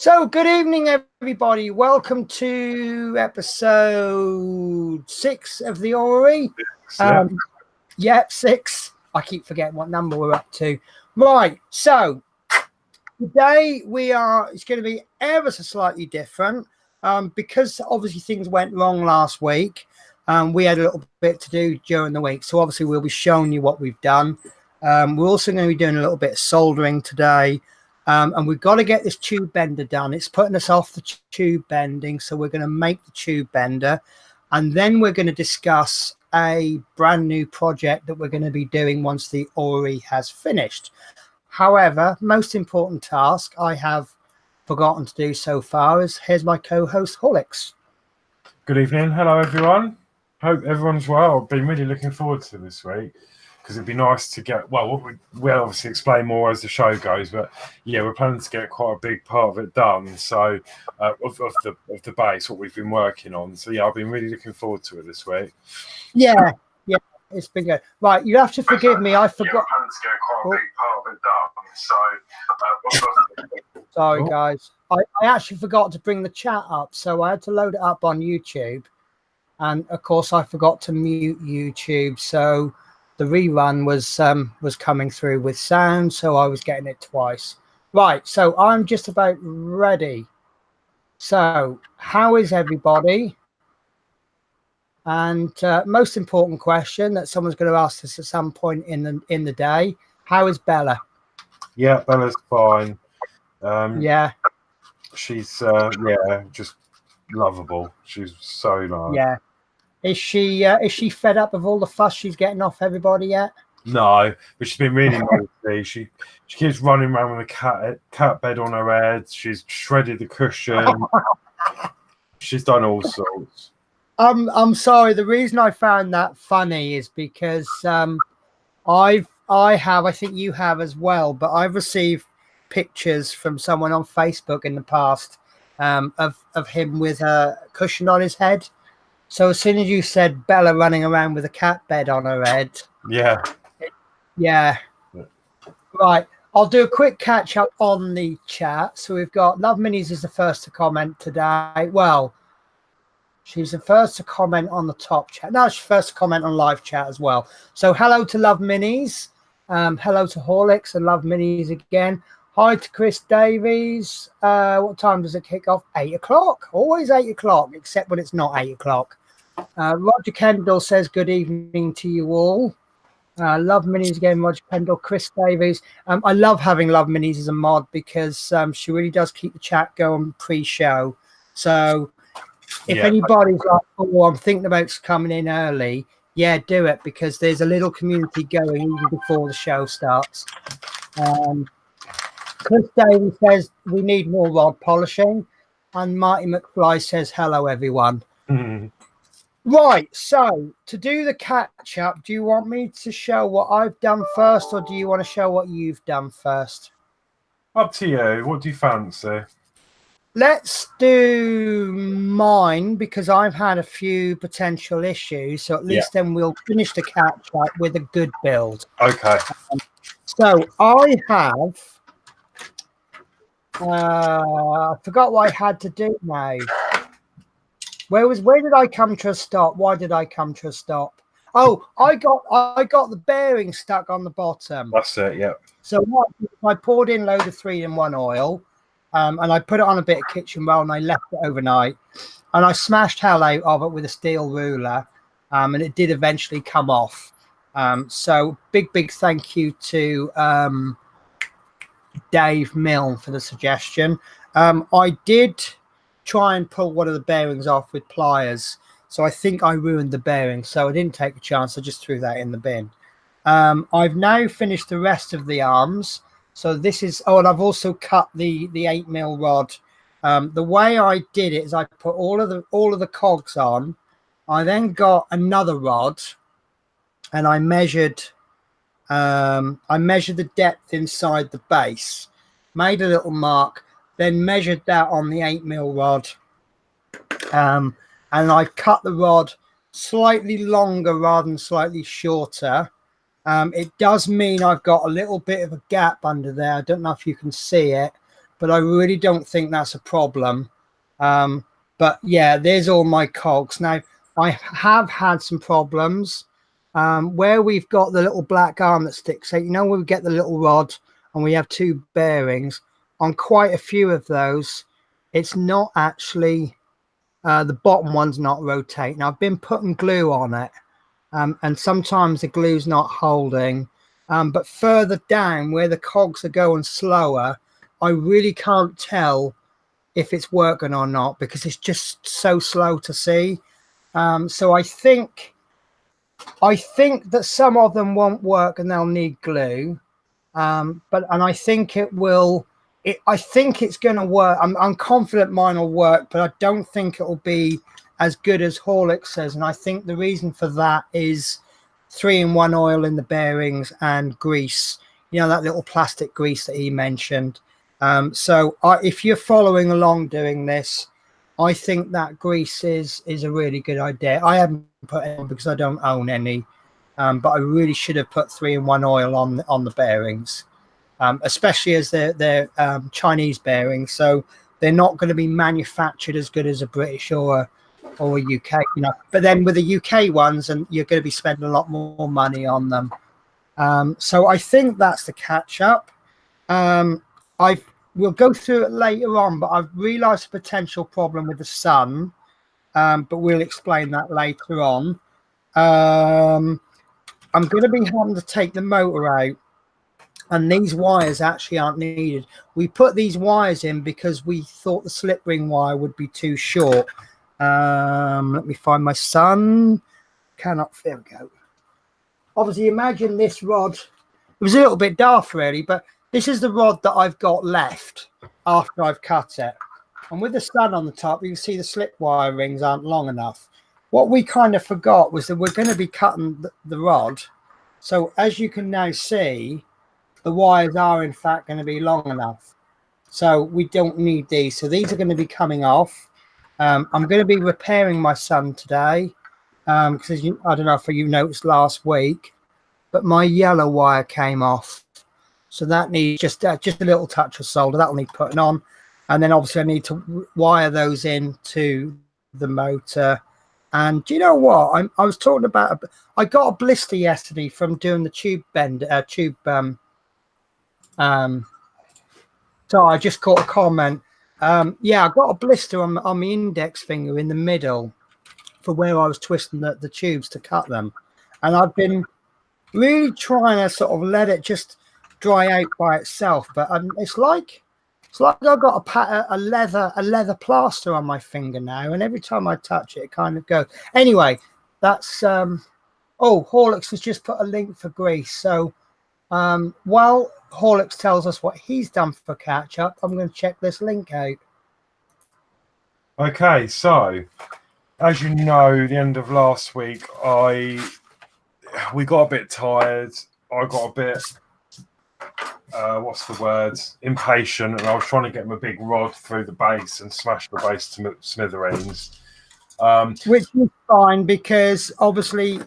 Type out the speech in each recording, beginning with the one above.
So, good evening, everybody. Welcome to episode 6 of the Orrery. Yep, 6. I keep forgetting what number we're up to. Right, so today it's going to be ever so slightly different because obviously things went wrong last week. We had a little bit to do during the week, so obviously we'll be showing you what we've done. We're also going to be doing a little bit of soldering today. And we've got to get this tube bender done. It's putting us off the tube bending, so we're going to make the tube bender, and then we're going to discuss a brand new project that we're going to be doing once the Orrery has finished. However, most important task I have forgotten to do so far is here's my co-host Horlicks. Good evening. Hello, everyone. Hope everyone's well. I've been really looking forward to this week because it'd be nice to get, we'll obviously explain more as the show goes, but yeah, we're planning to get quite a big part of it done. So of the base, what we've been working on. So yeah, I've been really looking forward to it this week. Yeah, it's been good. Right, you have to forgive me. I forgot. Yeah, we're planning to get quite a big part of it done. So sorry, guys. I actually forgot to bring the chat up, so I had to load it up on YouTube, and of course I forgot to mute YouTube, so the rerun was coming through with sound, so I was getting it twice. Right, so I'm just about ready. So how is everybody? And most important question that someone's going to ask us at some point in the day: how is Bella? Yeah, Bella's fine. Yeah, she's just lovable. She's so nice. Yeah. Is she fed up with all the fuss she's getting off everybody yet? No, but she's been really naughty. She keeps running around with a cat bed on her head. She's shredded the cushion. She's done all sorts. I'm sorry. The reason I found that funny is because I think you have as well, but I've received pictures from someone on Facebook in the past of him with a cushion on his head. So as soon as you said Bella running around with a cat bed on her head. Yeah. Right. I'll do a quick catch up on the chat. So we've got Love Minis is the first to comment today. Well, she's the first to comment on the top chat. No, she's first to comment on live chat as well. So hello to Love Minis. Hello to Horlicks and Love Minis again. Hi to Chris Davies. What time does it kick off? 8 o'clock. Always 8 o'clock, except when it's not 8 o'clock. Roger Kendall says good evening to you all. Love Minis again, Roger Kendall. Chris Davies. I love having Love Minis as a mod because she really does keep the chat going pre-show. So if anybody's like, oh, I'm thinking about coming in early, yeah, do it, because there's a little community going even before the show starts. Chris Davies says we need more rod polishing, and Marty McFly says hello, everyone. Right, so to do the catch up, do you want me to show what I've done first, or do you want to show what you've done first? Up to you. What do you fancy? Let's do mine, because I've had a few potential issues, so at least then we'll finish the catch up with a good build. Okay. So I have I forgot what I had to do now. Where did I come to a stop? Why did I come to a stop? Oh, I got the bearing stuck on the bottom. That's it, yeah. So I poured in a load of 3-in-1 oil, and I put it on a bit of kitchen roll, and I left it overnight. And I smashed hell out of it with a steel ruler, and it did eventually come off. So big thank you to Dave Mill for the suggestion. I did try and pull one of the bearings off with pliers, so I think I ruined the bearing, so I didn't take a chance. I just threw that in the bin. I've now finished the rest of the arms, so this is and I've also cut the 8mm rod. The way I did it is I put all of the cogs on. I then got another rod and I measured the depth inside the base, made a little mark, then measured that on the 8mm rod, and I cut the rod slightly longer rather than slightly shorter. It does mean I've got a little bit of a gap under there. I don't know if you can see it, but I really don't think that's a problem. But yeah, there's all my cogs. Now, I have had some problems where we've got the little black arm that sticks out. You know, when we get the little rod and we have two bearings, on quite a few of those, it's not actually, the bottom one's not rotating. I've been putting glue on it, and sometimes the glue's not holding. But further down where the cogs are going slower, I really can't tell if it's working or not because it's just so slow to see. So I think that some of them won't work and they'll need glue. And I think it will. I think it's going to work. I'm confident mine will work, but I don't think it will be as good as Horlicks says. And I think the reason for that is 3-in-1 oil in the bearings and grease. You know, that little plastic grease that he mentioned. So if you're following along doing this, I think that grease is a really good idea. I haven't put it on because I don't own any, but I really should have put 3-in-1 oil on the bearings, especially as they're Chinese bearings, so they're not going to be manufactured as good as a British or a UK. You know, but then with the UK ones, and you're going to be spending a lot more money on them. So I think that's the catch up. We'll go through it later on, but I've realised a potential problem with the sun, but we'll explain that later on. I'm going to be having to take the motor out, and these wires actually aren't needed. We put these wires in because we thought the slip ring wire would be too short. Let me find my sun. There we go. Obviously, imagine this rod. It was a little bit daft, really, but this is the rod that I've got left after I've cut it. And with the sun on the top, you can see the slip wire rings aren't long enough. What we kind of forgot was that we're going to be cutting the rod. So as you can now see, the wires are in fact going to be long enough. So we don't need these. So these are going to be coming off. I'm going to be repairing my sun today. Because I don't know if you noticed last week, but my yellow wire came off. So that needs just a little touch of solder. That'll need putting on. And then obviously I need to wire those into the motor. And do you know what? I was talking about, I got a blister yesterday from doing the tube bend, so I just caught a comment. Yeah, I got a blister on my index finger in the middle for where I was twisting the tubes to cut them. And I've been really trying to sort of let it just dry out by itself, but it's like I've got a leather plaster on my finger now, and every time I touch it, it kind of goes. Anyway, that's oh, Horlicks has just put a link for grease. So while Horlicks tells us what he's done for catch up, I'm going to check this link out. Okay, so as you know, the end of last week, we got a bit tired. I got a bit, what's the word, impatient, and I was trying to get my big rod through the base and smash the base to smithereens. Which is fine because obviously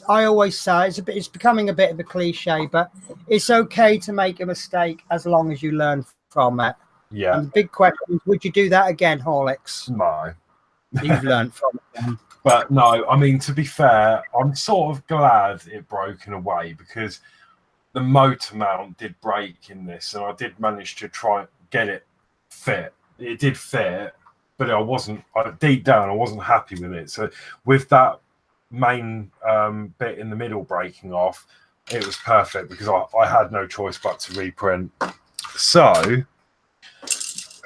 I always say it's becoming a bit of a cliche, but it's okay to make a mistake as long as you learn from it. Yeah. And the big question is, would you do that again, Horlicks? No. You've learned from it then. But no, I mean, to be fair, I'm sort of glad it broke in a way because the motor mount did break in this, and I did manage to try and get it fit. It did fit, but deep down, I wasn't happy with it. So with that main bit in the middle breaking off, it was perfect because I had no choice but to reprint. So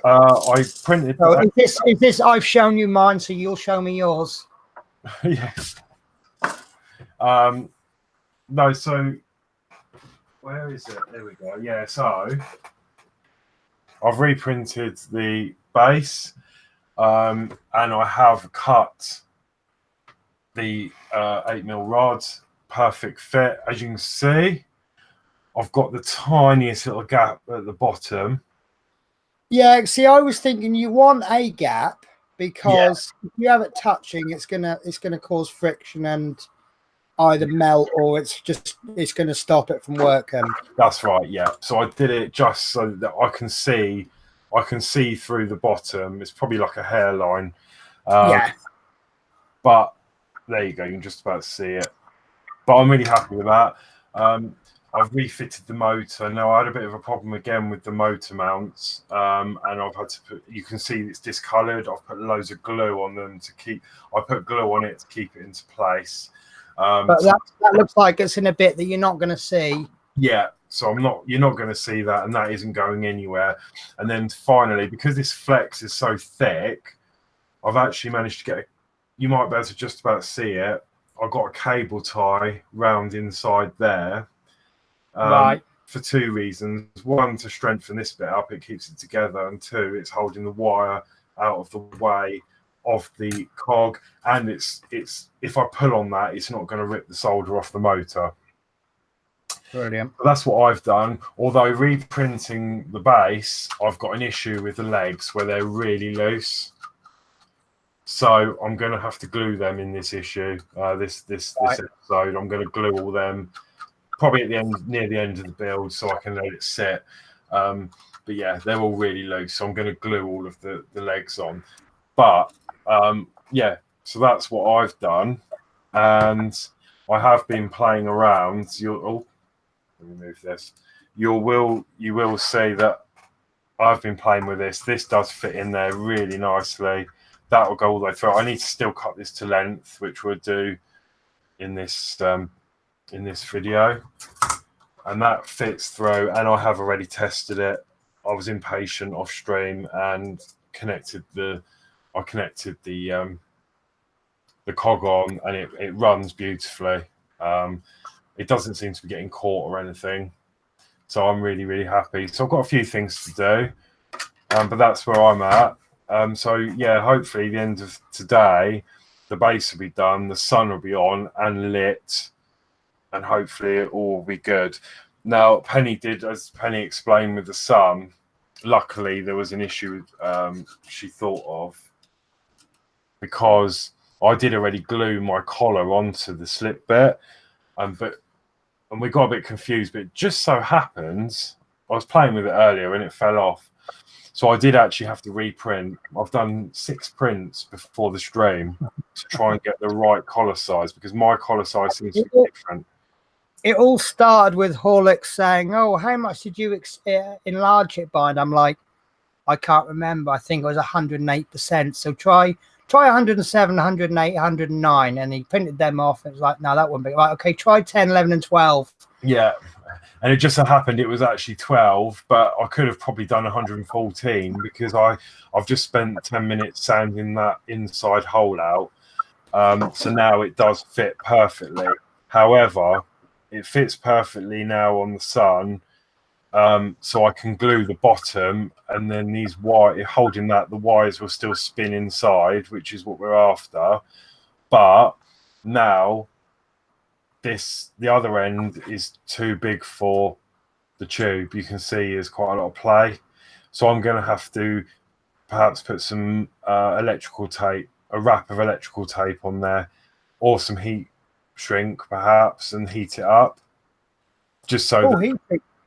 I printed. So is this? I've shown you mine, so you'll show me yours. Yes. No, so where is it? There we go. Yeah, so I've reprinted the base, and I have cut the 8mm rod, perfect fit. As you can see, I've got the tiniest little gap at the bottom. Yeah, see, I was thinking you want a gap because if you have it touching, it's gonna cause friction and either melt or it's gonna stop it from working. That's right, yeah. So I did it just so that I can see I can see through the bottom. It's probably like a hairline. Yeah. But there you go. You can just about see it. But I'm really happy with that. I've refitted the motor. Now I had a bit of a problem again with the motor mounts, and I've had to put. You can see it's discoloured. I've put loads of glue on them to keep. I put glue on it to keep it into place. But that looks like it's in a bit that you're not going to see. Yeah, so you're not going to see that, and that isn't going anywhere. And then finally, because this flex is so thick, I've actually managed to get. You might be able to just about see it. I've got a cable tie round inside there. Right. For two reasons. One, to strengthen this bit up, it keeps it together, and two, it's holding the wire out of the way of the cog, and it's if I pull on that, it's not going to rip the solder off the motor. Brilliant. But that's what I've done. Although reprinting the base, I've got an issue with the legs where they're really loose. So I'm going to have to glue them in this issue. This episode, I'm going to glue all them probably at the end, near the end of the build, so I can let it sit. But yeah, they're all really loose, so I'm going to glue all of the legs on. But yeah, so that's what I've done, and I have been playing around. Let me move this. You will see that I've been playing with this. This does fit in there really nicely. That will go all the way through. I need to still cut this to length, which we'll do in this video, and that fits through. And I have already tested it. I was impatient off stream and connected the cog on, and it runs beautifully. It doesn't seem to be getting caught or anything, so I'm really happy. So I've got a few things to do, but that's where I'm at. So yeah, hopefully the end of today, the base will be done, the sun will be on and lit, and hopefully it all will be good. Now, as Penny explained with the sun, luckily there was an issue she thought of, because I did already glue my collar onto the slip bit, and we got a bit confused, but it just so happens I was playing with it earlier and it fell off. So I did actually have to reprint. I've done 6 prints before the stream to try and get the right collar size, because my collar size seems to be different. It all started with Horlicks saying, "Oh, how much did you enlarge it by?" And I'm like, I can't remember. I think it was 108%. So try 107, 108, 109. And he printed them off. And it was like, no, that wouldn't be right. Okay, try 10, 11, and 12. Yeah. And it just so happened it was actually 12, but I could have probably done 114 because I've just spent 10 minutes sanding that inside hole out. So now it does fit perfectly. However, it fits perfectly now on the sun. So I can glue the bottom, and then these wires, holding that, the wires will still spin inside, which is what we're after. But now the other end is too big for the tube. You can see there's quite a lot of play. So I'm going to have to perhaps put some electrical tape, a wrap of electrical tape on there, or some heat shrink perhaps, and heat it up. Just so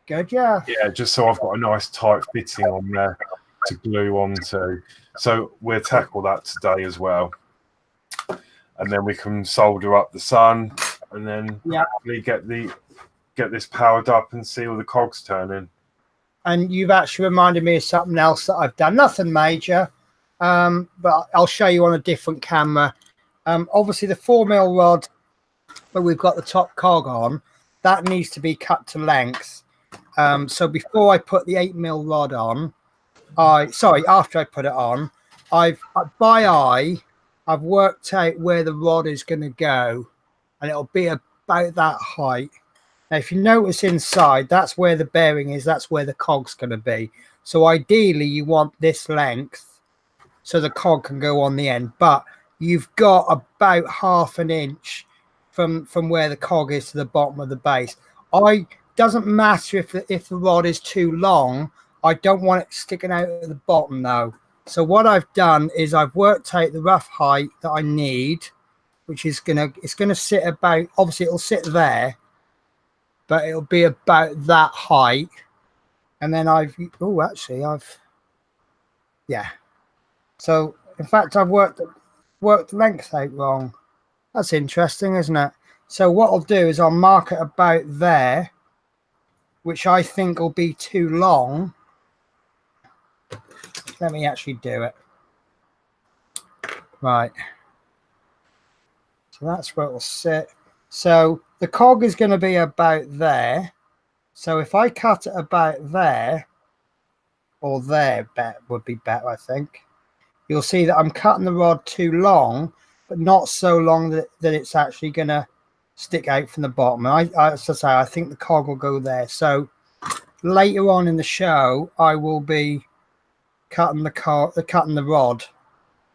good, yeah. Yeah, just so I've got a nice tight fitting on there to glue onto. So we'll tackle that today as well. And then we can solder up the sun, and then hopefully get this powered up and see all the cogs turning. And you've actually reminded me of something else that I've done. Nothing major, but I'll show you on a different camera. Obviously the 4mm rod where we've got the top cog on, that needs to be cut to length. So before I put the 8mm rod on, after I put it on, I've worked out where the rod is going to go, and it'll be about that height. Now, if you notice inside, that's where the bearing is, that's where the cog's going to be. So ideally, you want this length so the cog can go on the end, but you've got about 1/2 inch from where the cog is to the bottom of the base. Doesn't matter if the rod is too long. I don't want it sticking out at the bottom though. So what I've done is I've worked out the rough height that I need, which is gonna sit about, obviously it'll sit there, but it'll be about that height. And then I've Yeah. So in fact, I've worked length out wrong. That's interesting, isn't it? So what I'll do is I'll mark it about there, which I think will be too long. Let me actually do it. Right. So that's where it will sit. So the cog is going to be about there. So if I cut it about there, or there, would be better, I think. You'll see that I'm cutting the rod too long, but not so long that it's actually going to stick out from the bottom. And as I say, I think the cog will go there. So later on in the show, I will be cutting the rod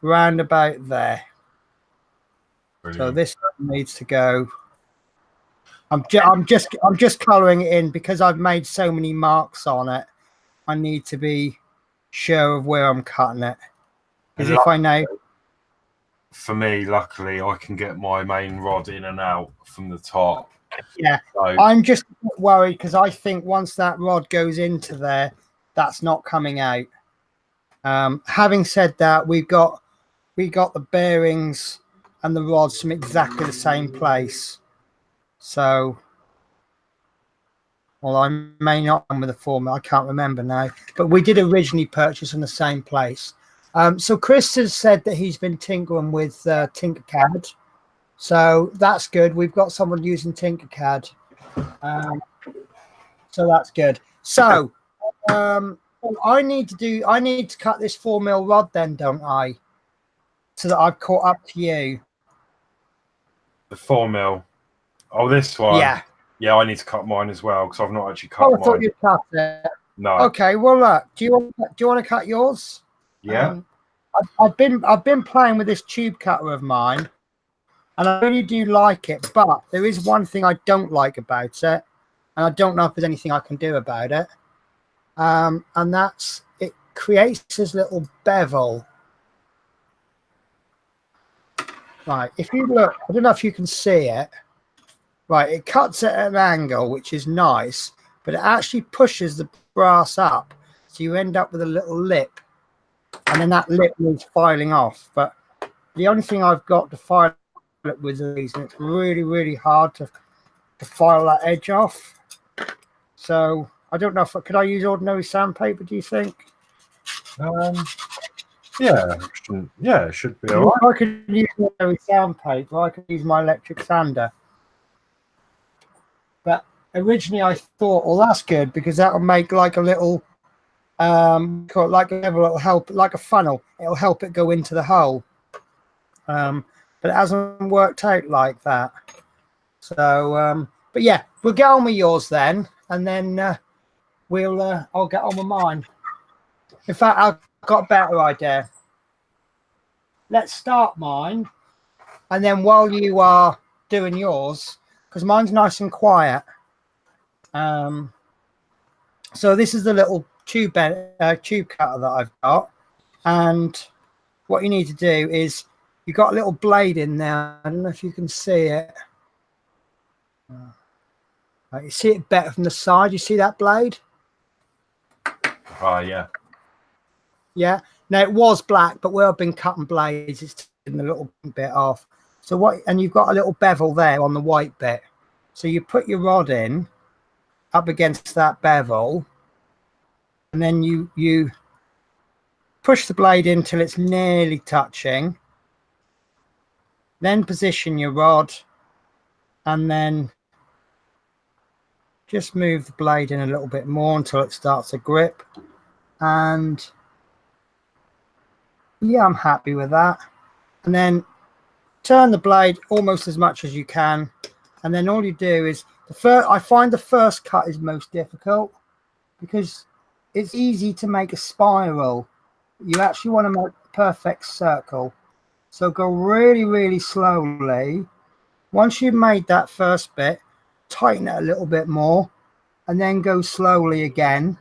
round about there. Brilliant. So this needs to go. I'm just colouring it in because I've made so many marks on it. I need to be sure of where I'm cutting it. Because if I know, for me, luckily, I can get my main rod in and out from the top. Yeah, so, I'm just worried because I think once that rod goes into there, that's not coming out. Having said that, we got the bearings and the rods from exactly the same place. So, well, I may not with the formula. I can't remember now, but we did originally purchase in the same place. So Chris has said that he's been tinkering with Tinkercad. So that's good. We've got someone using Tinkercad. So that's good. So I need to cut this 4mm rod then, don't I? So that I've caught up to you. The 4mm. Oh, this one. Yeah. Yeah, I need to cut mine as well because I've not actually cut mine. I thought you'd cut it. No. Okay. Well, look. Do you want to cut yours? Yeah. I've been playing with this tube cutter of mine, and I really do like it. But there is one thing I don't like about it, and I don't know if there's anything I can do about it. And that's it creates this little bevel. Right. If you look, I don't know if you can see it. Right, it cuts at an angle, which is nice, but it actually pushes the brass up. So you end up with a little lip, and then that lip needs filing off. But the only thing I've got to file it with is these, and it's really, really hard to file that edge off. So I don't know if could I use ordinary sandpaper, do you think? Yeah, it should be all right. I could use ordinary sandpaper, I could use my electric sander. But originally I thought, well, that's good because that'll make like a little, like a level, it'll help, like a funnel. It'll help it go into the hole. But it hasn't worked out like that. So, but yeah, we'll get on with yours then, and then I'll get on with mine. In fact, I've got a better idea. Let's start mine, and then while you are doing yours, because mine's nice and quiet. So this is the little tube cutter that I've got, and what you need to do is you've got a little blade in there. I don't know if you can see it. You see it better from the side. You see that blade? Oh, yeah. Yeah. Now it was black, but where I've been cutting blades, it's taken a little bit off. So what? And you've got a little bevel there on the white bit. So you put your rod in up against that bevel, and then you push the blade in till it's nearly touching. Then position your rod, and then just move the blade in a little bit more until it starts to grip. And yeah, I'm happy with that. And then turn the blade almost as much as you can, and then all you do is I find the first cut is most difficult because it's easy to make a spiral. You actually want to make a perfect circle, so go really, really slowly. Once you've made that first bit, tighten it a little bit more, and then go slowly again,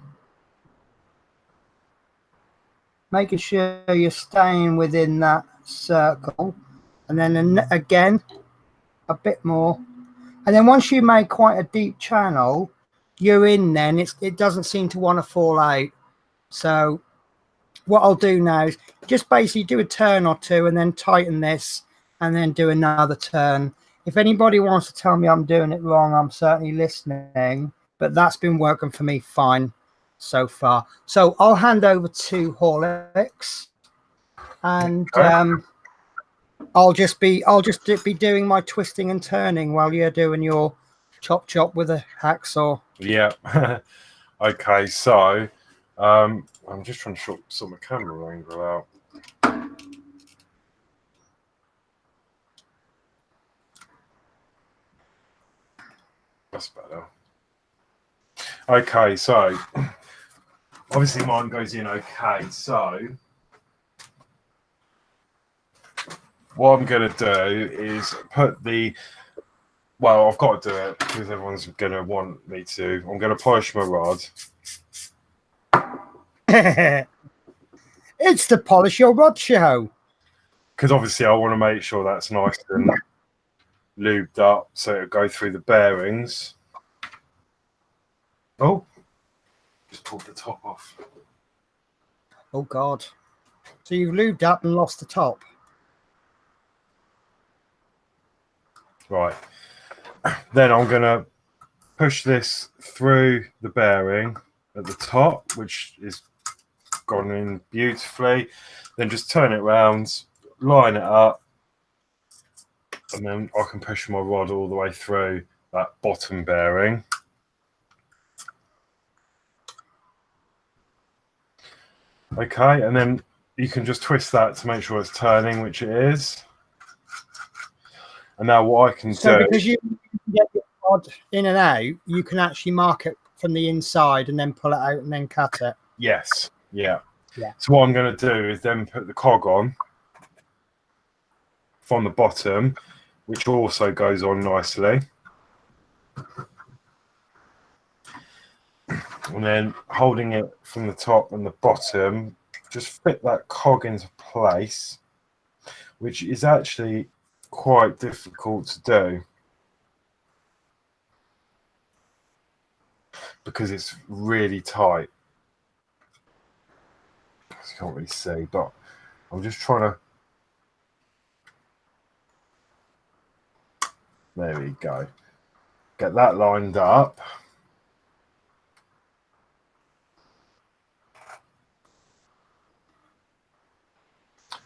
making sure you're staying within that circle, and then again a bit more. And then once you make quite a deep channel, you're in. Then it doesn't seem to want to fall out. So what I'll do now is just basically do a turn or two and then tighten this and then do another turn. If anybody wants to tell me I'm doing it wrong, I'm certainly listening, but that's been working for me fine so far. So I'll hand over to Horlicks, and I'll just be doing my twisting and turning while you're doing your chop with a hacksaw. Yeah. Okay, so I'm just trying to sort my camera angle out. That's better. Okay, so obviously mine goes in okay. So what I'm going to do is put the, well, I've got to do it because everyone's going to want me to. I'm going to polish my rod. It's the Polish Your Rod show. Because obviously I want to make sure that's nice and lubed up so it'll go through the bearings. Oh, just pulled the top off. Oh, God. So you've lubed up and lost the top. Right. Then I'm going to push this through the bearing at the top, which is gone in beautifully. Then just turn it round, line it up, and then I can push my rod all the way through that bottom bearing. Okay, and then you can just twist that to make sure it's turning, which it is. And now what I can do... because you can get your rod in and out, you can actually mark it from the inside and then pull it out and then cut it. Yes, yeah. Yeah. So what I'm going to do is then put the cog on from the bottom, which also goes on nicely. And then holding it from the top and the bottom, just fit that cog into place, which is actually quite difficult to do because it's really tight. You can't really see, but I'm just trying to... There we go. Get that lined up.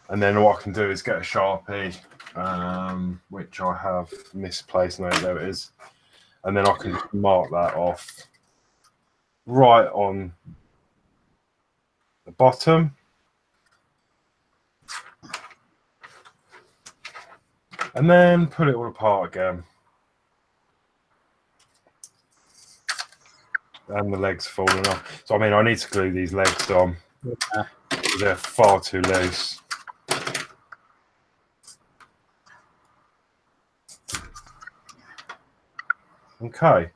And then what I can do is get a Sharpie, which I have misplaced. No, there it is. And then I can mark that off right on the bottom. And then pull it all apart again. And the legs falling off. So, I mean, I need to glue these legs on. Yeah. They're far too loose. Okay,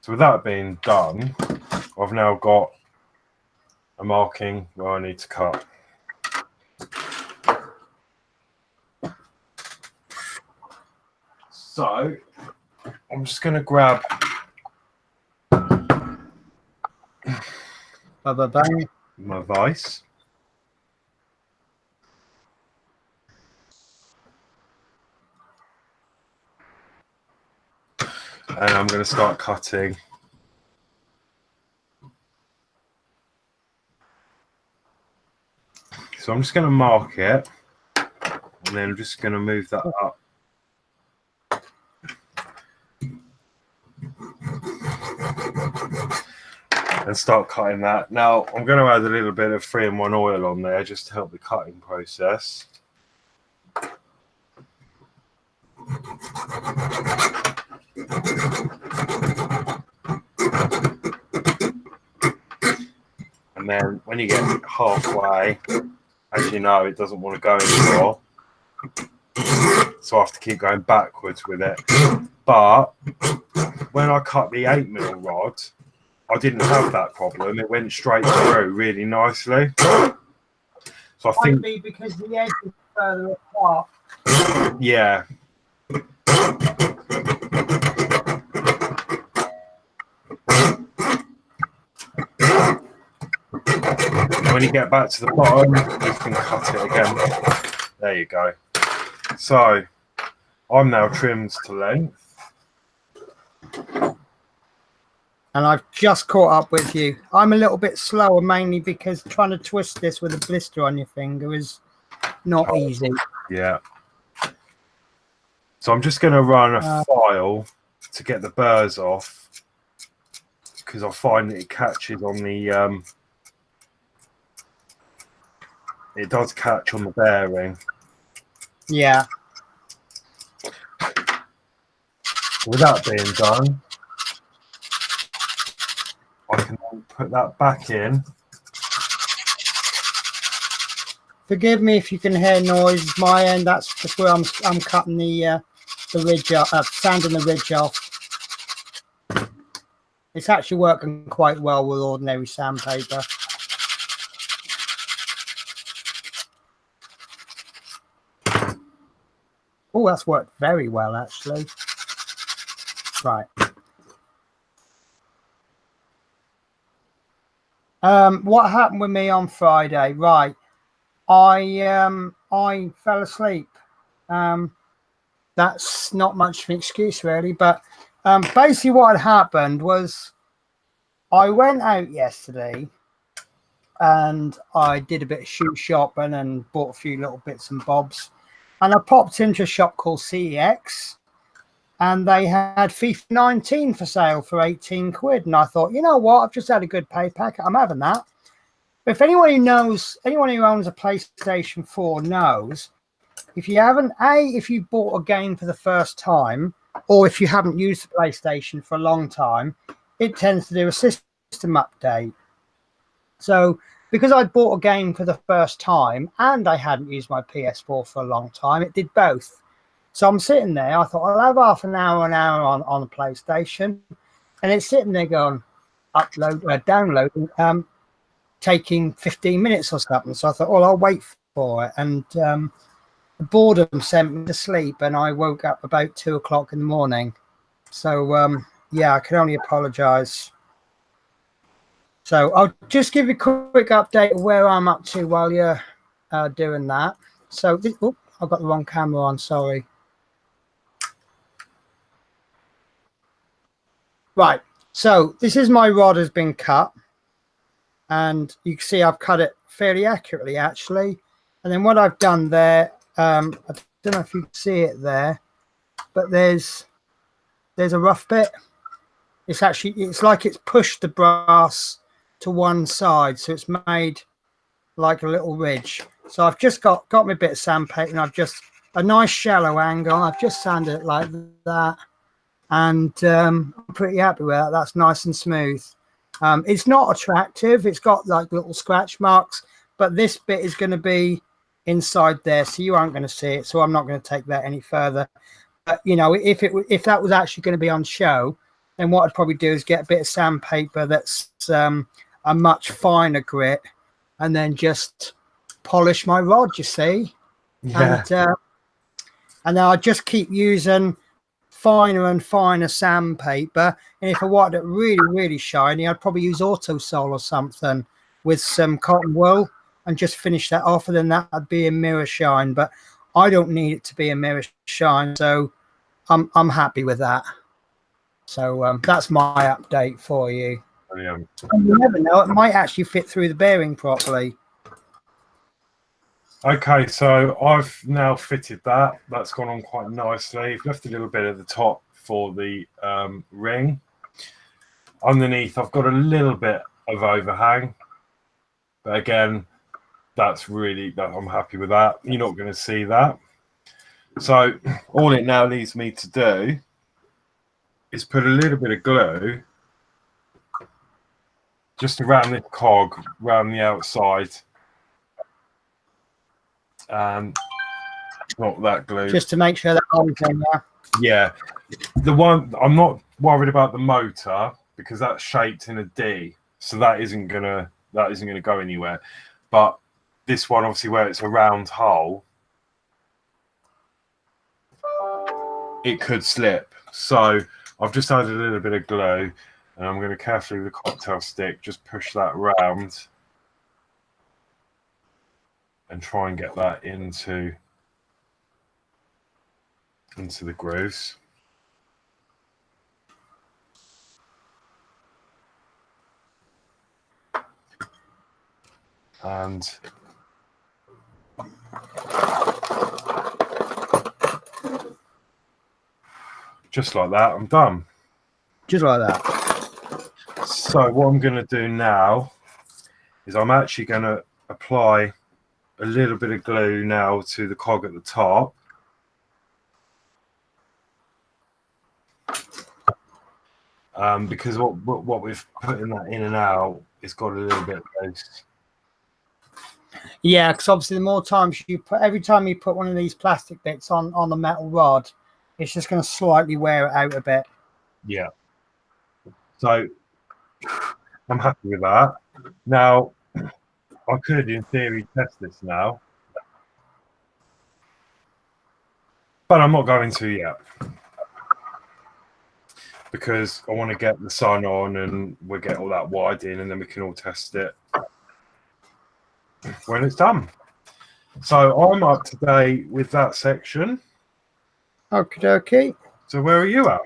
so with that being done, I've now got a marking where I need to cut. So I'm just going to grab my vise. And I'm going to start cutting. So I'm just going to mark it, and then I'm just going to move that up. And start cutting that. Now I'm going to add a little bit of 3-in-1 oil on there just to help the cutting process. And then when you get halfway, as you know, it doesn't want to go anymore. So I have to keep going backwards with it. But when I cut the 8mm rod, I didn't have that problem. It went straight through really nicely. So I think... Might be because the edge is further apart. Yeah. when you get back to the bottom, you can cut it again. There you go. So I'm now trimmed to length. And I've just caught up with you. I'm a little bit slower, mainly because trying to twist this with a blister on your finger is not easy. Yeah. So I'm just going to run a file to get the burrs off, because I find that it catches on the it does catch on the bearing. Yeah. With that being done, I can put that back in. Forgive me if you can hear noise. My end. That's just where I'm cutting the ridge off, sanding the ridge off. It's actually working quite well with ordinary sandpaper. Oh, that's worked very well, actually. Right. What happened with me on Friday? Right. I fell asleep. That's not much of an excuse, really. But basically what had happened was I went out yesterday and I did a bit of shoe shopping and bought a few little bits and bobs. And I popped into a shop called CEX, and they had FIFA 19 for sale for 18 quid. And I thought, you know what? I've just had a good pay packet. I'm having that. But if anyone who knows, anyone who owns a PlayStation 4 knows, if you haven't, if you bought a game for the first time, or if you haven't used the PlayStation for a long time, it tends to do a system update. So because I bought a game for the first time and I hadn't used my PS4 for a long time, it did both. So I'm sitting there. I thought I'll have half an hour on the PlayStation, and it's sitting there going downloading, taking 15 minutes or something. So I thought, well, I'll wait for it. And the boredom sent me to sleep, and I woke up about 2 o'clock in the morning. So yeah, I can only apologize. So I'll just give you a quick update of where I'm up to while you're doing that. So I've got the wrong camera on, sorry. Right, so this is my rod has been cut, and you can see I've cut it fairly accurately, actually. And then what I've done there, I don't know if you can see it there, but there's a rough bit. It's like it's pushed the brass to one side, so it's made like a little ridge. So I've just got my bit of sandpaper, and I've just a nice shallow angle. I've just sanded it like that, and I'm pretty happy with that. That's nice and smooth. It's not attractive. It's got like little scratch marks, but this bit is going to be inside there, so you aren't going to see it. So I'm not going to take that any further. But you know, if that was actually going to be on show, then what I'd probably do is get a bit of sandpaper that's a much finer grit, and then just polish my rod, you see. Yeah. And then I just keep using finer and finer sandpaper. And if I wanted it really, really shiny, I'd probably use Autosol or something with some cotton wool and just finish that off, and then that'd be a mirror shine. But I don't need it to be a mirror shine, so I'm happy with that. So that's my update for you. Brilliant. And you never know, it might actually fit through the bearing properly. Okay, so I've now fitted that. That's gone on quite nicely. Left a little bit at the top for the ring. Underneath, I've got a little bit of overhang, but again, I'm happy with that. You're not going to see that. So all it now leaves me to do is put a little bit of glue just around this cog, around the outside. Not that glue. Just to make sure that holds in there. Yeah. The one, I'm not worried about the motor because that's shaped in a D, so that isn't gonna go anywhere. But this one, obviously, where it's a round hole, it could slip. So I've just added a little bit of glue, and I'm going to carefully with a cocktail stick just push that round. and try and get that into the grooves. And just like that, I'm done. Just like that. So what I'm going to do now is I'm actually going to apply a little bit of glue now to the cog at the top. Because what we've put in that in and out, it's got a little bit loose. Yeah, because obviously the more times you put, every time you put one of these plastic bits on the metal rod, it's just going to slightly wear it out a bit. Yeah. So I'm happy with that. Now, I could, in theory, test this now, but I'm not going to yet because I want to get the sun on and we'll get all that wired in, and then we can all test it when it's done. So I'm up to date with that section. Okie dokie. So where are you at?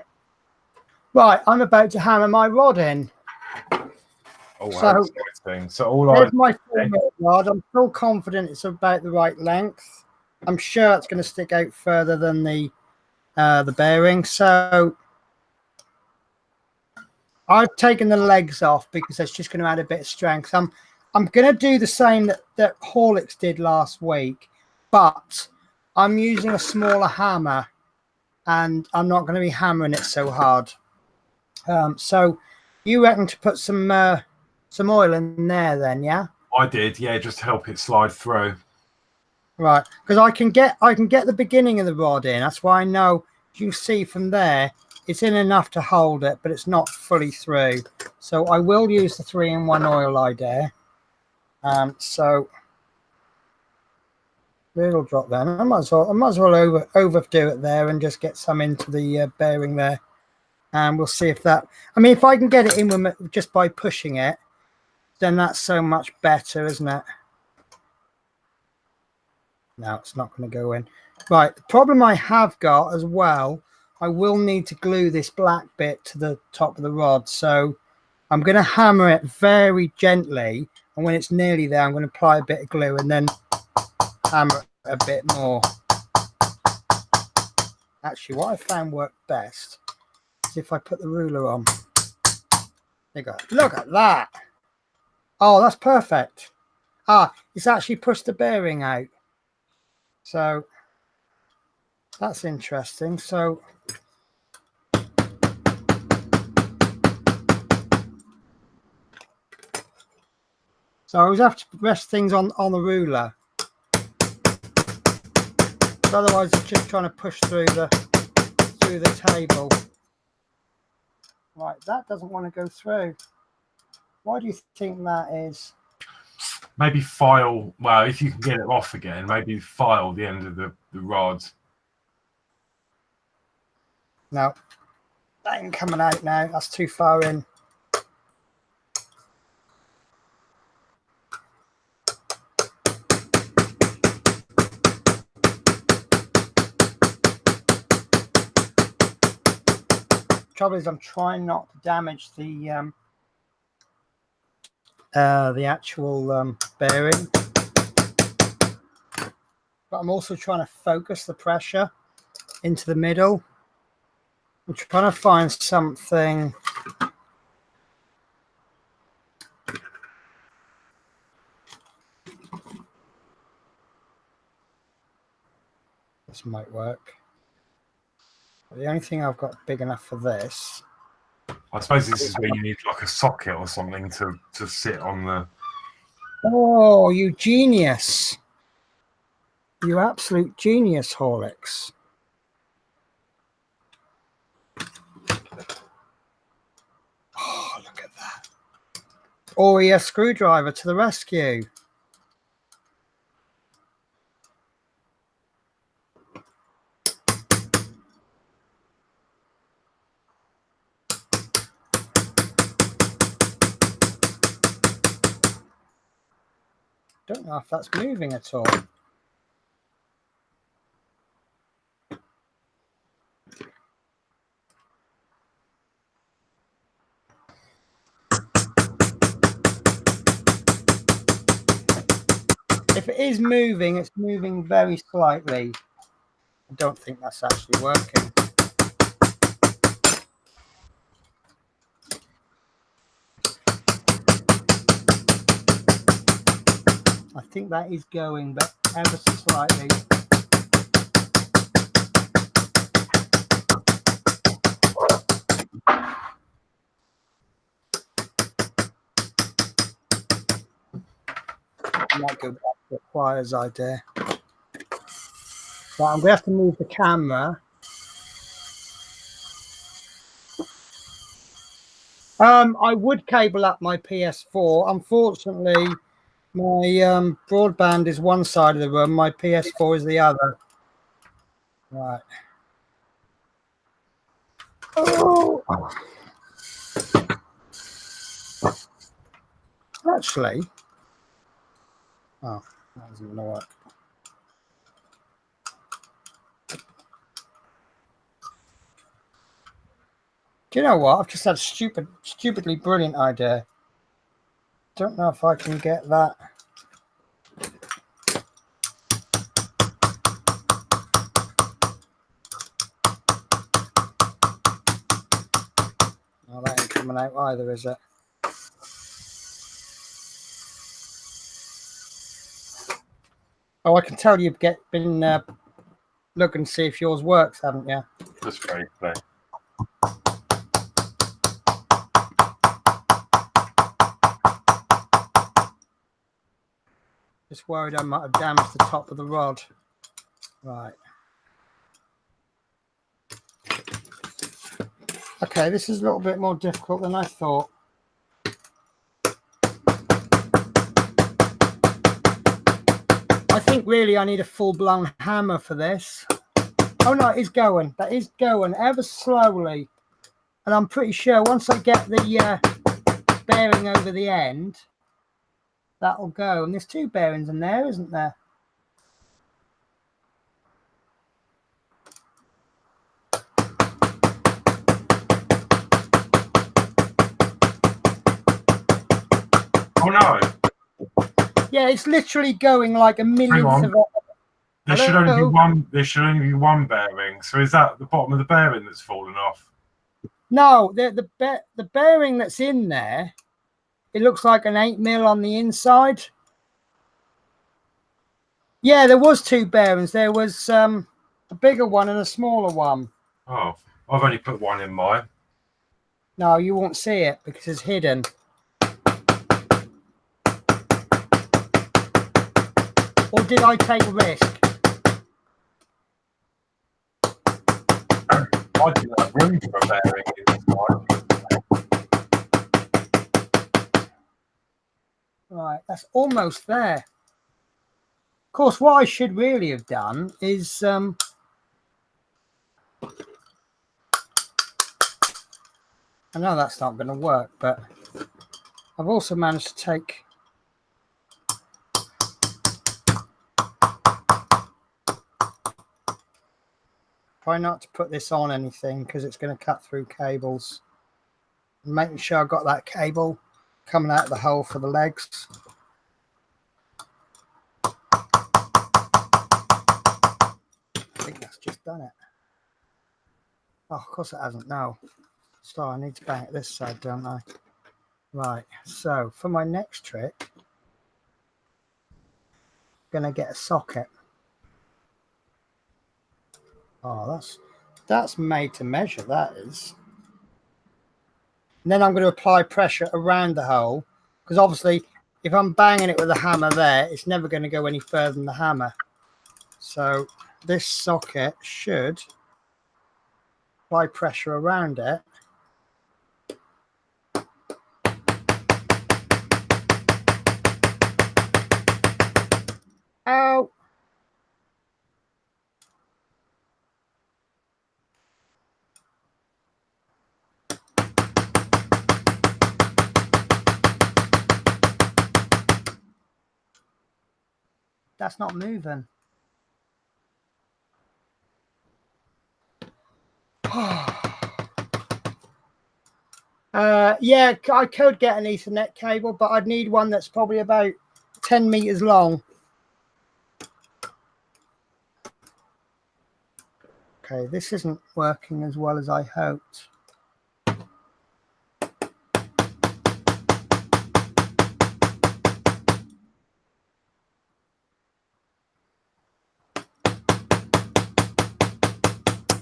Right, I'm about to hammer my rod in. Oh, how exciting. So all there's my 4mm rod. I'm still confident it's about the right length. I'm sure it's going to stick out further than the bearing. So I've taken the legs off because it's just going to add a bit of strength. I'm going to do the same that Horlicks did last week, but I'm using a smaller hammer and I'm not going to be hammering it so hard. So you reckon to put some oil in there then, yeah? I did, yeah, just to help it slide through. Right, because I can get the beginning of the rod in. That's why I know, you can see from there, it's in enough to hold it, but it's not fully through. So I will use the 3-in-1 oil idea. So little drop then. I might as well overdo it there and just get some into the bearing there. And we'll see if that, I mean, if I can get it in with just by pushing it, then that's so much better, isn't it? No, it's not going to go in. Right, the problem I have got as well, I will need to glue this black bit to the top of the rod. So I'm going to hammer it very gently. And when it's nearly there, I'm going to apply a bit of glue and then hammer it a bit more. Actually, what I found worked best is if I put the ruler on. There you go. Look at that. Oh, that's perfect. Ah, it's actually pushed the bearing out. So that's interesting. So I always have to rest things on the ruler. Otherwise it's just trying to push through the table. Right, that doesn't want to go through. Why do you think that is? Maybe file, well, if you can get it off again, maybe file the end of the rod. No, that ain't coming out now. That's too far in. Trouble is, I'm trying not to damage the actual bearing, but I'm also trying to focus the pressure into the middle. I'm trying to find something. This might work. The only thing I've got big enough for this. I suppose this is where you need like a socket or something to sit on the... Oh, you genius. You absolute genius, Horlicks. Oh, look at that. Orrery screwdriver to the rescue. Don't know if that's moving at all. If it is moving, it's moving very slightly. I don't think that's actually working. I think that is going, but ever so slightly. I might go back to the pliers idea. But I'm going to have to move the camera. I would cable up my PS4. Unfortunately, my broadband is one side of the room. My PS4 is the other. Right. Oh. Actually. Oh, that isn't going to work. Do you know what? I've just had a stupidly brilliant idea. Don't know if I can get that. Oh, that ain't coming out either, is it? Oh, I can tell you've been looking to see if yours works, haven't you? Just very clear. Just worried I might have damaged the top of the rod. Right. Okay, this is a little bit more difficult than I thought. I think really I need a full-blown hammer for this. Oh no, it is going. That is going ever slowly. And I'm pretty sure once I get the bearing over the end, that'll go. And there's two bearings in there, isn't there? Oh no! Yeah, it's literally going like a millionth of it. There should only be one. There should only be one bearing. So is that the bottom of the bearing that's fallen off? No, the bearing that's in there, it looks like an 8mm on the inside. Yeah, there was two bearings. There was a bigger one and a smaller one. Oh, I've only put one in mine. No, you won't see it because it's hidden. Or did I take a risk? I didn't have room for a bearing in this one. Right, that's almost there. Of course, what I should really have done is I know that's not going to work, but I've also managed to take try not to put this on anything because it's going to cut through cables. And making sure I've got that cable coming out of the hole for the legs. I think that's just done it. Oh, of course it hasn't. No. So I need to bang it this side, don't I? Right. So for my next trick, I'm going to get a socket. Oh, that's made to measure, that is. And then I'm going to apply pressure around the hole because obviously if I'm banging it with a hammer there, it's never going to go any further than the hammer. So this socket should apply pressure around it. Ow! That's not moving. Yeah, I could get an Ethernet cable, but I'd need one that's probably about 10 meters long. Okay, this isn't working as well as I hoped.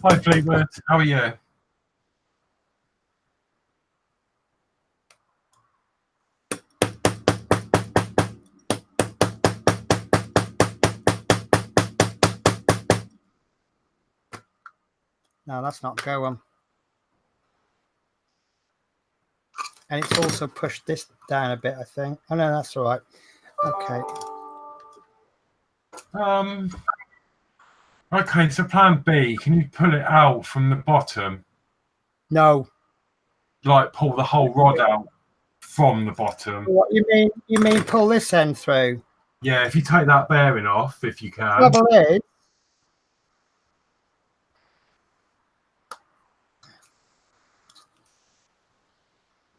Hi, Fleetwood. How are you? No, that's not going. And it's also pushed this down a bit, I think. Oh, no, that's all right. Okay. Okay, so plan B, can you pull it out from the bottom? No. Like pull the whole rod out from the bottom? What you mean? You mean pull this end through? Yeah, if you take that bearing off, if you can. Trouble is,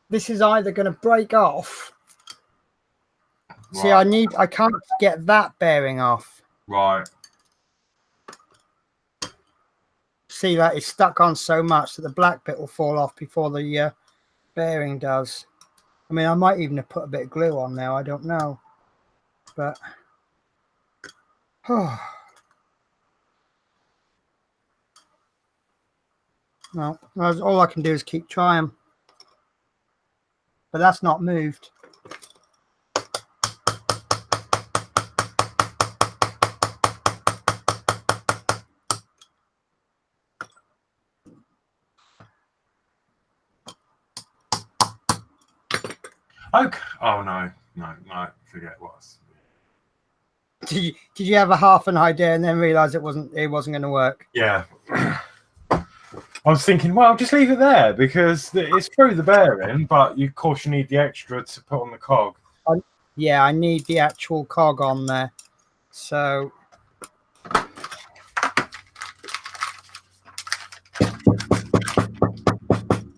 this is either going to break off. Right. See, I can't get that bearing off. Right. See, that is stuck on so much that the black bit will fall off before the bearing does. I mean, I might even have put a bit of glue on now. I don't know. But, oh. No, all I can do is keep trying. But that's not moved. Okay. Oh no, forget what. Did you have a half an idea and then realize it wasn't going to work? Yeah. I was thinking, well, just leave it there because it's through the bearing, but of course you need the extra to put on the cog. Yeah, I need the actual cog on there. So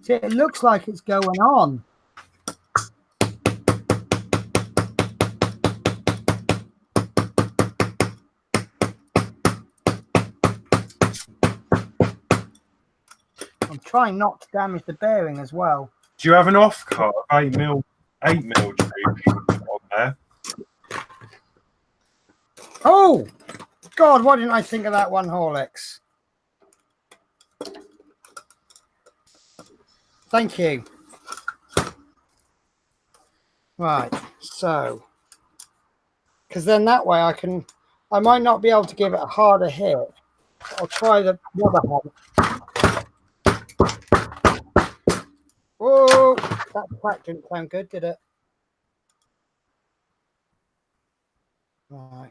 see, it looks like it's going on. I'm trying not to damage the bearing as well. Do you have an off cut 8mm tube on there? Oh God, why didn't I think of that one, Horlicks? Thank you. Right, so because then that way I might not be able to give it a harder hit. I'll try the other hand. Whoa, that crack didn't sound good, did it? Right.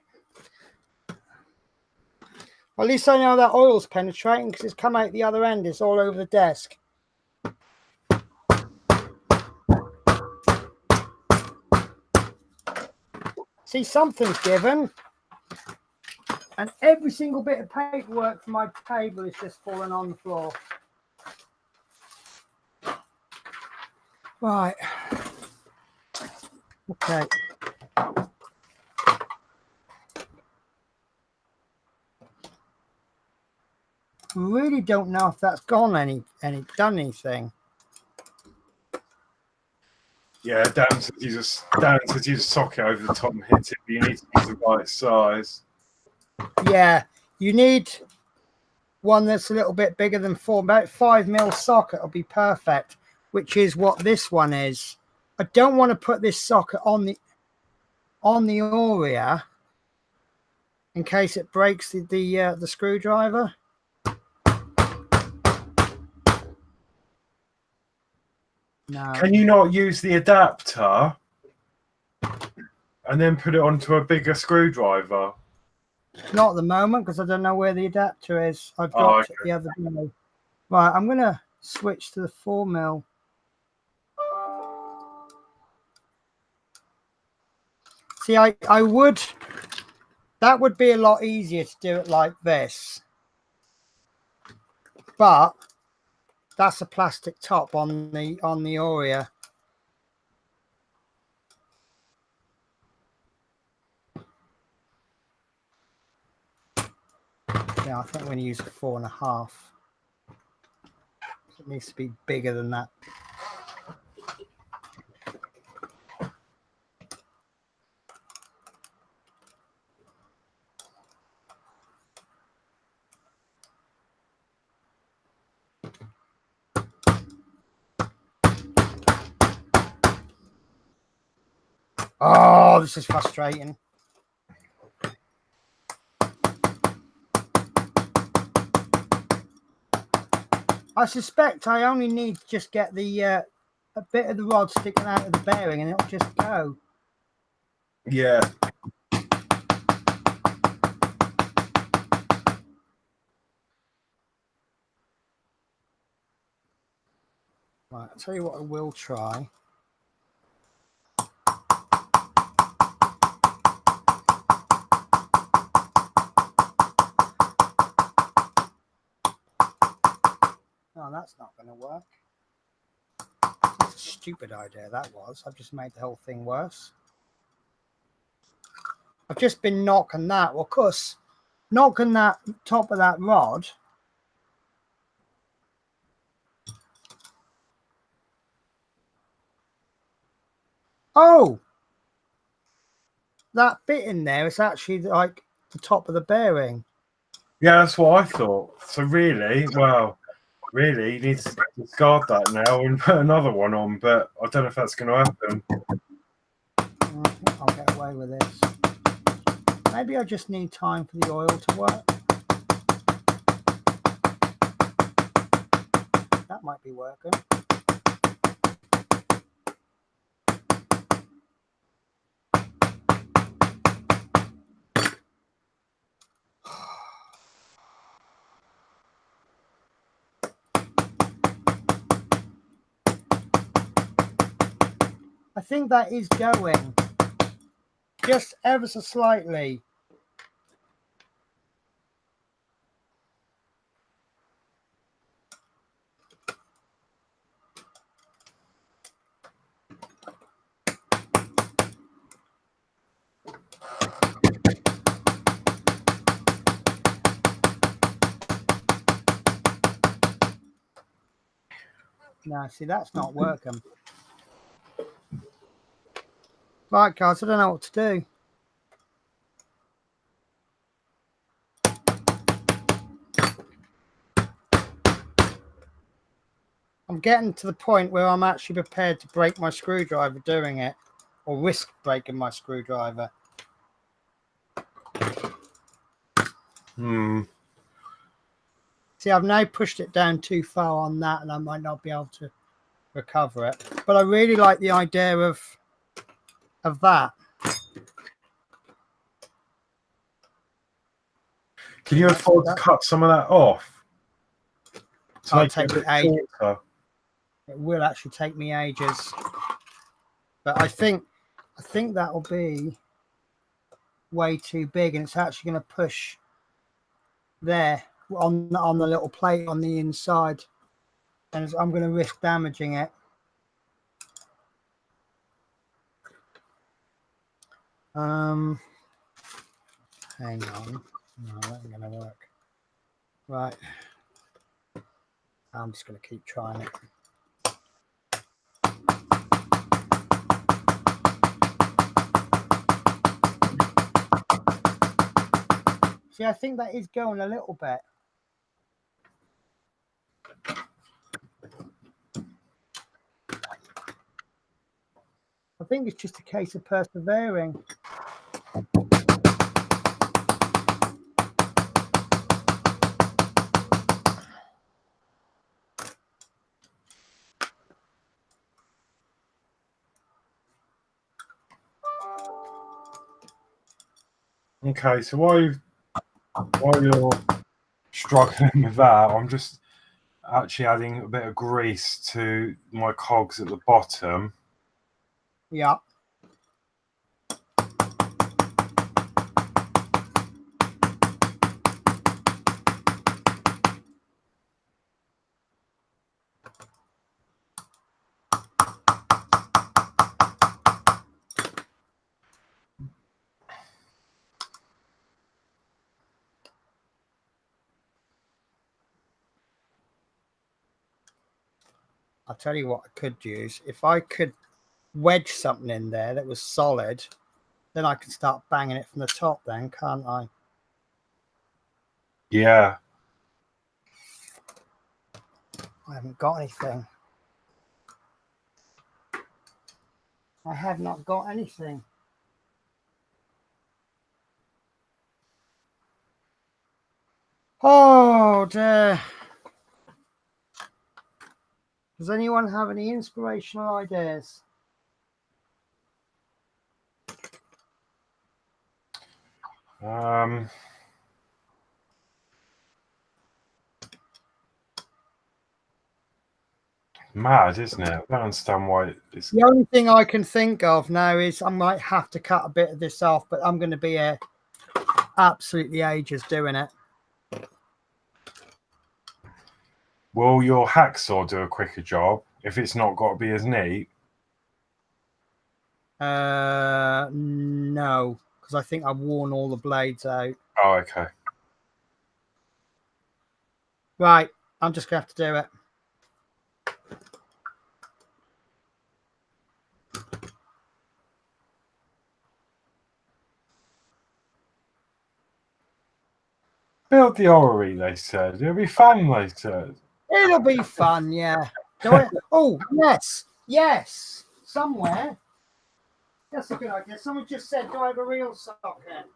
Well, at least I know that oil's penetrating because it's come out the other end. It's all over the desk. See, something's given. And every single bit of paperwork for my table is just falling on the floor. Right. Okay. Really don't know if that's gone done anything. Yeah, Dan says use a socket over the top and hit it, but you need to use the right size. Yeah, you need one that's a little bit bigger than about 5mm socket will be perfect, which is what this one is. I don't want to put this socket on the Orrerry in case it breaks the screwdriver. No. Can you not use the adapter and then put it onto a bigger screwdriver? Not at the moment because I don't know where the adapter is. I dropped it the other day. Right, I'm going to switch to the 4mm. See, I would That would be a lot easier to do it like this. But that's a plastic top on the Orrerry. Yeah, I think we're going to use a 4.5. It needs to be bigger than that. Oh, this is frustrating. I suspect I only need to just get the a bit of the rod sticking out of the bearing and it'll just go. Yeah. Right, I'll tell you what I will try. Oh, that's not going to work. That's a stupid idea, that was. I've just made the whole thing worse. I've just been knocking that. Well, of course, knocking that top of that rod. Oh! That bit in there is actually like the top of the bearing. Yeah, that's what I thought. So really, well, really, you need to discard that now and put another one on, but I don't know if that's going to happen. I think I'll get away with this. Maybe I just need time for the oil to work. That might be working. I think that is going. Just ever so slightly. No, see, that's not working. Right, guys, I don't know what to do. I'm getting to the point where I'm actually prepared to break my screwdriver doing it, or risk breaking my screwdriver. See, I've now pushed it down too far on that, and I might not be able to recover it. But I really like the idea of that. Can you afford to cut some of that off? It'll take me ages. It will actually take me ages. But I think that'll be way too big, and it's actually going to push there on the little plate on the inside, and I'm going to risk damaging it. Hang on. No, that ain't going to work. Right. I'm just going to keep trying it. See, I think that is going a little bit. I think it's just a case of persevering. Okay, so while you're struggling with that, I'm just actually adding a bit of grease to my cogs at the bottom. Yeah. I'll tell you what I could use. If I could wedge something in there that was solid, then I can start banging it from the top then, can't I? Yeah. I haven't got anything. I have not got anything. Oh dear. Does anyone have any inspirational ideas? Mad, isn't it? I don't understand why it's... The only thing I can think of now is I might have to cut a bit of this off, but I'm going to be here absolutely ages doing it. Will your hacksaw do a quicker job if it's not got to be as neat? No, because I think I've worn all the blades out. Oh, okay. Right, I'm just going to have to do it. Build the Orrery, they said. It'll be fun, they said. It'll be fun, yeah. Do it. Oh, yes, yes, somewhere. That's a good idea. Someone just said, do I have a real socket?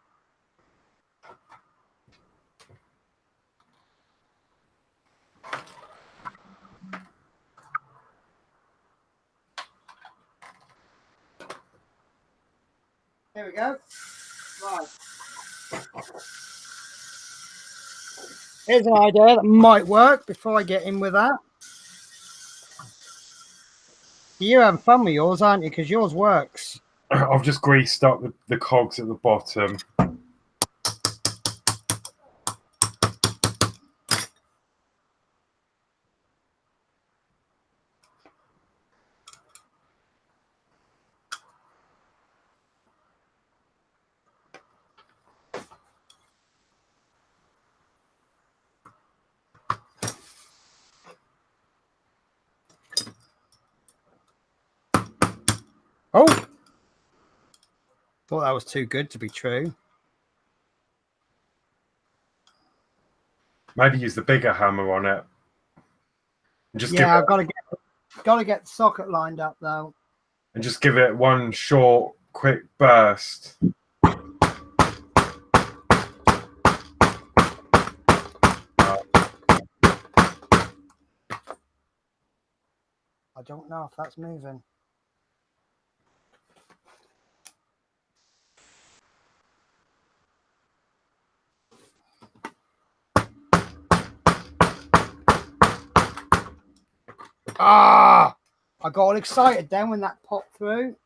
Here we go. Right. Here's an idea that might work before I get in with that. You're having fun with yours, aren't you? Because yours works. I've just greased up the cogs at the bottom. Oh! Thought that was too good to be true. Maybe use the bigger hammer on it. Just yeah, I've got to get the socket lined up though. And just give it one short, quick burst. I don't know if that's moving. Ah! I got all excited then when that popped through.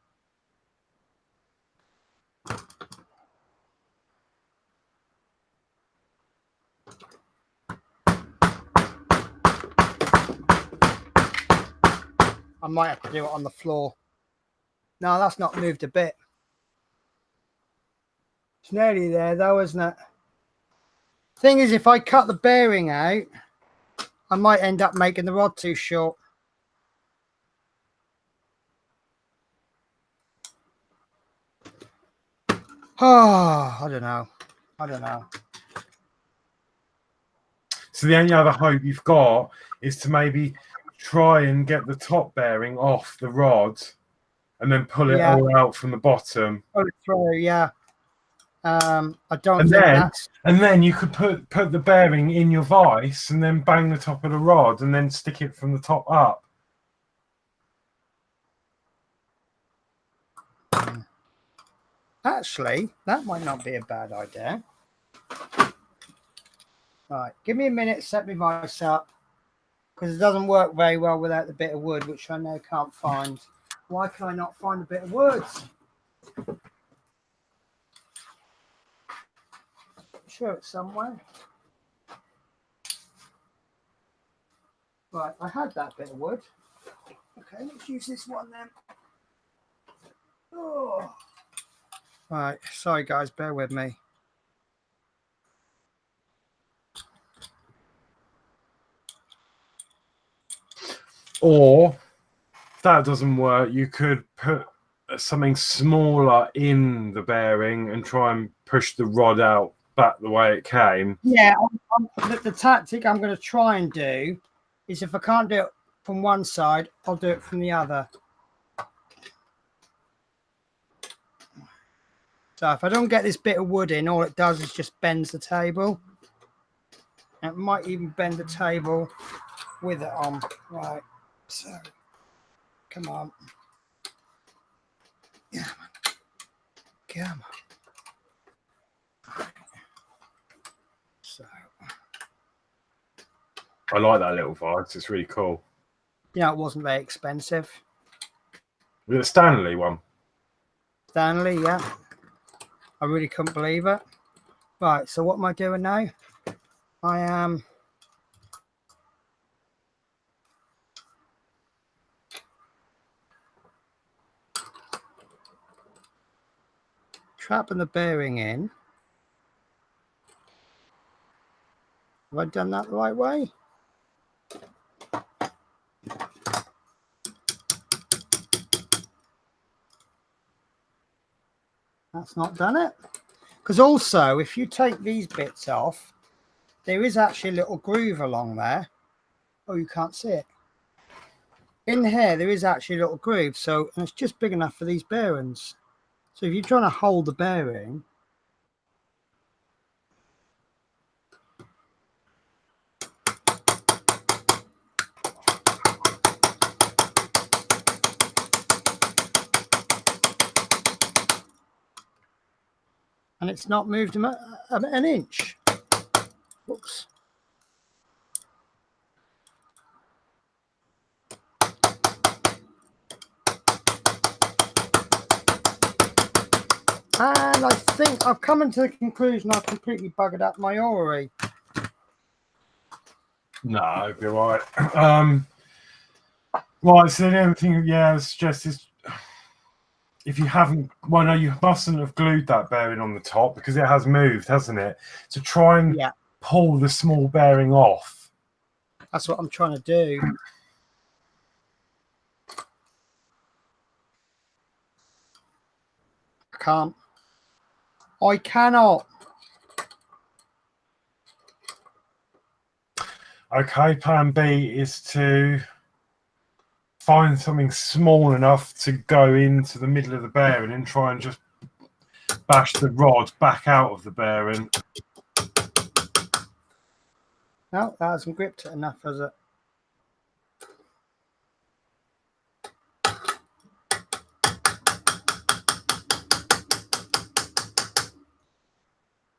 I might have to do it on the floor. No, that's not moved a bit. It's nearly there though, isn't it? Thing is, if I cut the bearing out, I might end up making the rod too short. Oh, I don't know. So the only other hope you've got is to maybe try and get the top bearing off the rod and then pull it all out from the bottom. Pull it through, yeah. I don't think that's... And then you could put the bearing in your vise and then bang the top of the rod and then stick it from the top up. Actually, that might not be a bad idea. Right, give me a minute, set my vise up, because it doesn't work very well without the bit of wood, which I now can't find. Why can I not find a bit of wood? I'm sure it's somewhere. Right, I had that bit of wood. Okay, let's use this one then. Oh. Right, sorry guys, bear with me. Or if that doesn't work, you could put something smaller in the bearing and try and push the rod out back the way it came. Yeah, the tactic I'm going to try and do is, if I can't do it from one side, I'll do it from the other. So if I don't get this bit of wood in, all it does is just bends the table. It might even bend the table with it on. Right, so come on. Yeah, man. Come on. So I like that little vise. It's really cool. yeah, it wasn't very expensive. The Stanley one. Stanley, yeah. I really couldn't believe it. Right, so what am I doing now? I am trapping the bearing in. Have I done that the right way? That's not done it. Because also, if you take these bits off, there is actually a little groove along there. Oh, you can't see it. In here, there is actually a little groove. So, and it's just big enough for these bearings. So if you're trying to hold the bearing, and it's not moved an inch. Whoops. And I think I've come to the conclusion I've completely buggered up my orrery. No, you're right. Right, so the only thing, yeah, I suggest is if you haven't, well, no, you mustn't have glued that bearing on the top because it has moved, hasn't it? So try and pull the small bearing off. That's what I'm trying to do. I can't. I cannot. Okay, plan B is to find something small enough to go into the middle of the bearing and try and just bash the rod back out of the bearing. No, that hasn't gripped it enough, has it?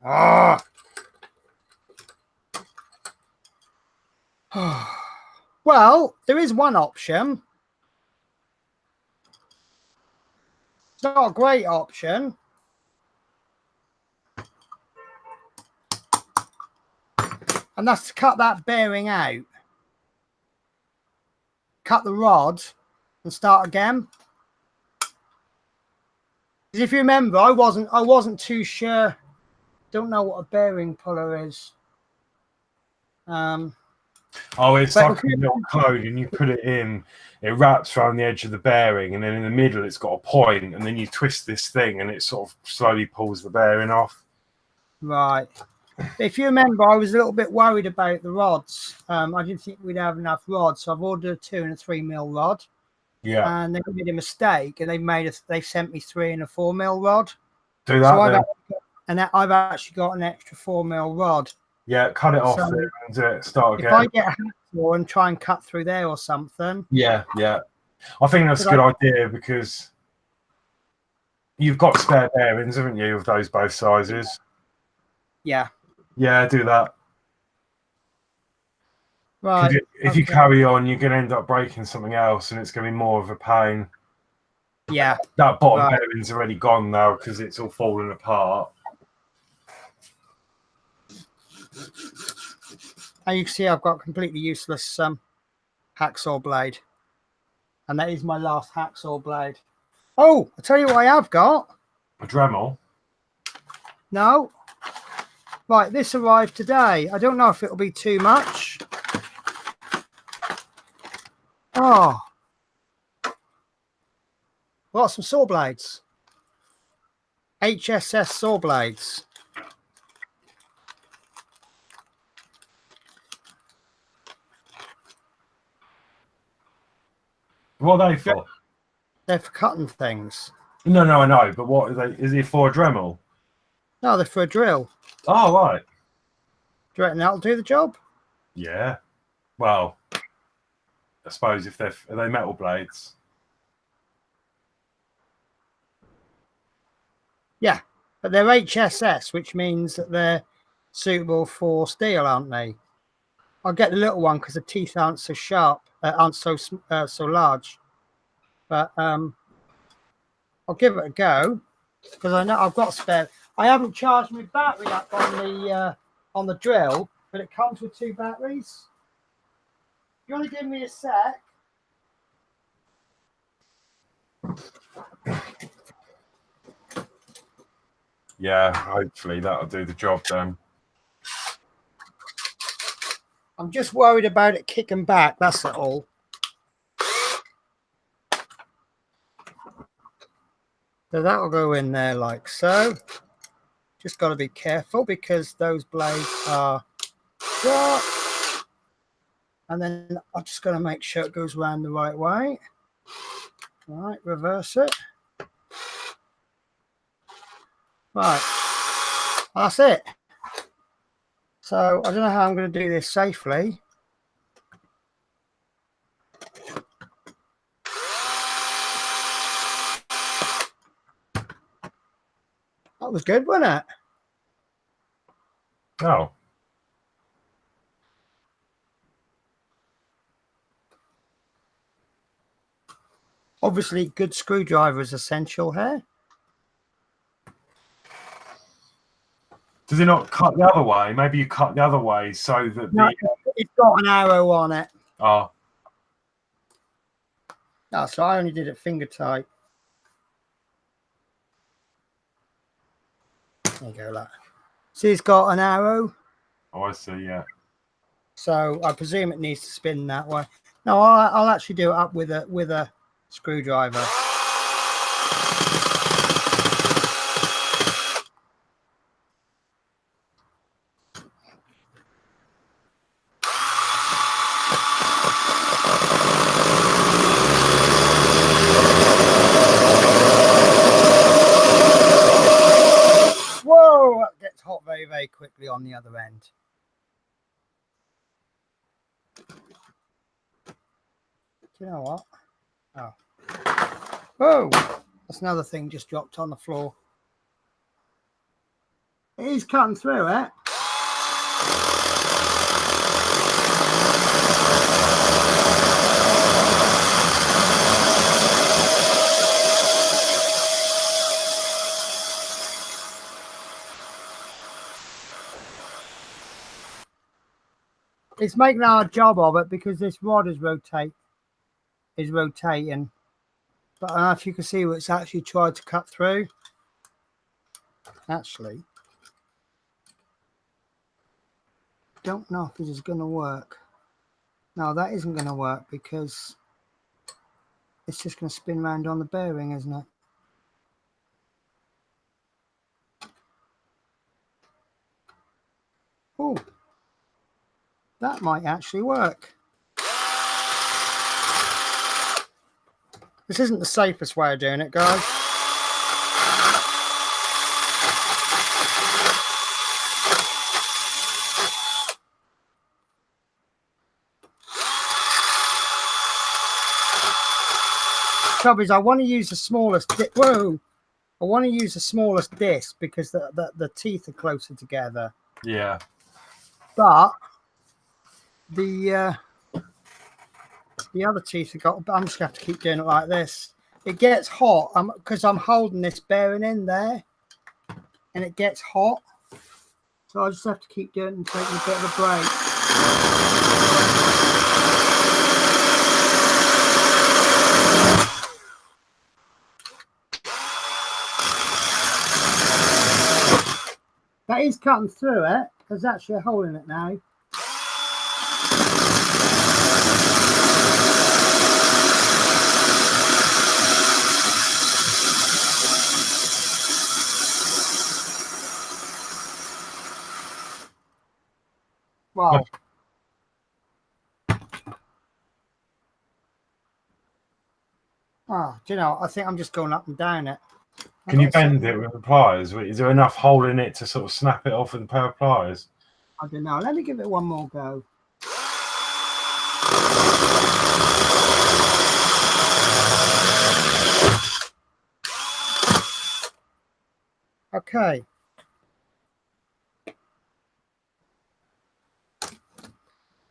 Ah. Well, there is one option. It's not a great option. And that's to cut that bearing out. Cut the rod and start again. If you remember, I wasn't too sure. Don't know what a bearing puller is. Oh, it's like a little code, and you put it in. It wraps around the edge of the bearing, and then in the middle, it's got a point, and then you twist this thing, and it sort of slowly pulls the bearing off. Right. If you remember, I was a little bit worried about the rods. I didn't think we'd have enough rods, so I've ordered a 2 and a 3 mil rod. Yeah. And they made a mistake, and they sent me 3 and a 4 mil rod. Do that. So I've actually got an extra 4 mil rod. Yeah, cut it off there and start again. If I get a hacksaw and try and cut through there or something. Yeah. I think that's a good idea because you've got spare bearings, haven't you, of those both sizes? Yeah. Yeah, do that. Right. If you carry on, you're going to end up breaking something else, and it's going to be more of a pain. Yeah. That bottom bearing's already gone now because it's all falling apart. And you can see I've got a completely useless hacksaw blade. And that is my last hacksaw blade. Oh, I'll tell you what I have got. A Dremel? No. Right, this arrived today. I don't know if it'll be too much. Oh, Oh, got some saw blades. HSS saw blades. What are they for? They're for cutting things. No, I know, but what are they? Is it for a Dremel? No, they're for a drill. Oh, right. Do you reckon that'll do the job? Yeah. Well, I suppose if are they metal blades? Yeah, but they're HSS, which means that they're suitable for steel, aren't they? I'll get the little one because the teeth aren't so sharp, aren't so large. But I'll give it a go because I know I've got spare. I haven't charged my battery up on the drill, but it comes with 2 batteries. You want to give me a sec? Yeah, hopefully that'll do the job then. I'm just worried about it kicking back, that's all. So that'll go in there like so. Just got to be careful because those blades are sharp. And then I'm just going to make sure it goes around the right way. All right, reverse it. Right, that's it. So I don't know how I'm going to do this safely. That was good, wasn't it? Oh. Obviously, good screwdriver is essential here. Does it not cut the other way? Maybe you cut the other way so that No, it's got an arrow on it. Oh. No, so I only did it finger tight. There you go, look. See, it's got an arrow. Oh, I see, yeah. So I presume it needs to spin that way. No, I'll actually do it up with a screwdriver. Whoa, that gets hot very, very quickly on the other end. Do you know what? Oh. Whoa, that's another thing just dropped on the floor. It is cutting through it. It's making a hard job of it because this rod is rotating. But I don't know if you can see what it's actually tried to cut through. Actually, don't know if this is going to work. No, that isn't going to work because it's just going to spin around on the bearing, isn't it? Oh, that might actually work. This isn't the safest way of doing it, guys. Trouble is, I want to use the smallest. Whoa! I want to use the smallest disc because the teeth are closer together. Yeah. But the other teeth have got. I'm just going to have to keep doing it like this. It gets hot because I'm holding this bearing in there, and it gets hot. So I just have to keep doing it and taking a bit of a break. That is cutting through it. There's actually a hole in it now. Well, oh, do you know, I think I'm just going up and down it. Can you bend it with the pliers? Is there enough hole in it to sort of snap it off with a pair of pliers? I don't know. Let me give it one more go. Okay.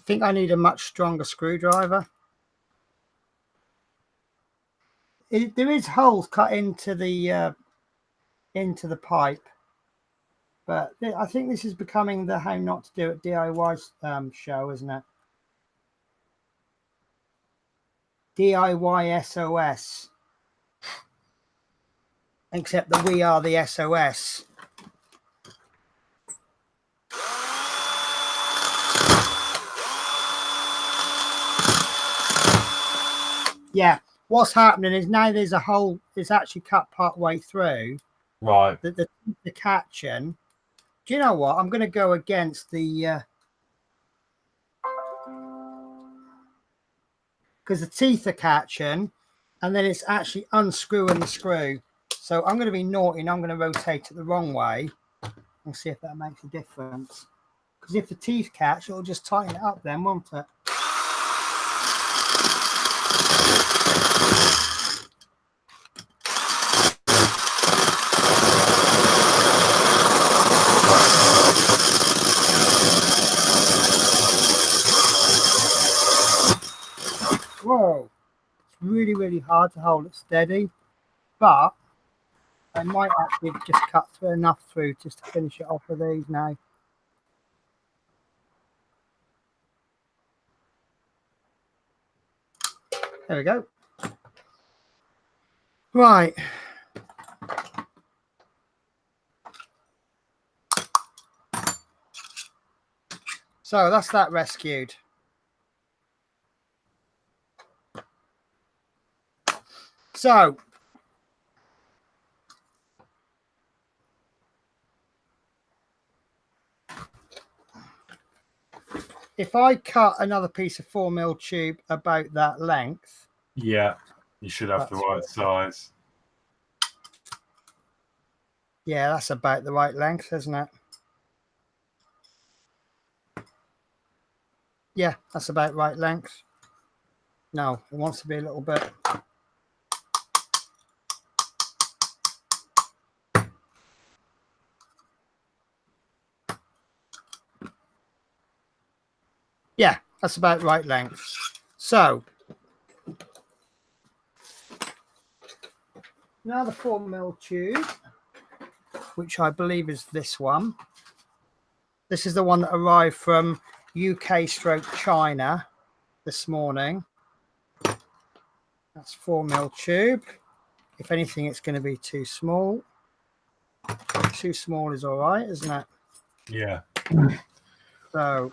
I think I need a much stronger screwdriver. There is holes cut into the pipe, but I think this is becoming the how not to do it DIY show, isn't it? DIY SOS. Except that we are the SOS. Yeah, what's happening is now there's a hole. It's actually cut part way through. Right. The catching. Do you know what? I'm going to go against the because the teeth are catching, and then it's actually unscrewing the screw. So I'm going to be naughty, and I'm going to rotate it the wrong way and see if that makes a difference. Because if the teeth catch, it'll just tighten it up then, won't it? Whoa, it's really, really hard to hold it steady, but I might actually just cut through enough through just to finish it off with these now. There we go. Right. So that's that rescued. So if I cut another piece of 4mm tube about that length. Yeah, you should have the right size. Yeah, that's about the right length, isn't it? Yeah, that's about right length. No, it wants to be a little bit. Yeah, that's about right length. So now the 4mm tube, which I believe is this one. This is the one that arrived from UK/China this morning. That's 4mm tube. If anything, it's going to be too small. Too small is all right, isn't it? Yeah. So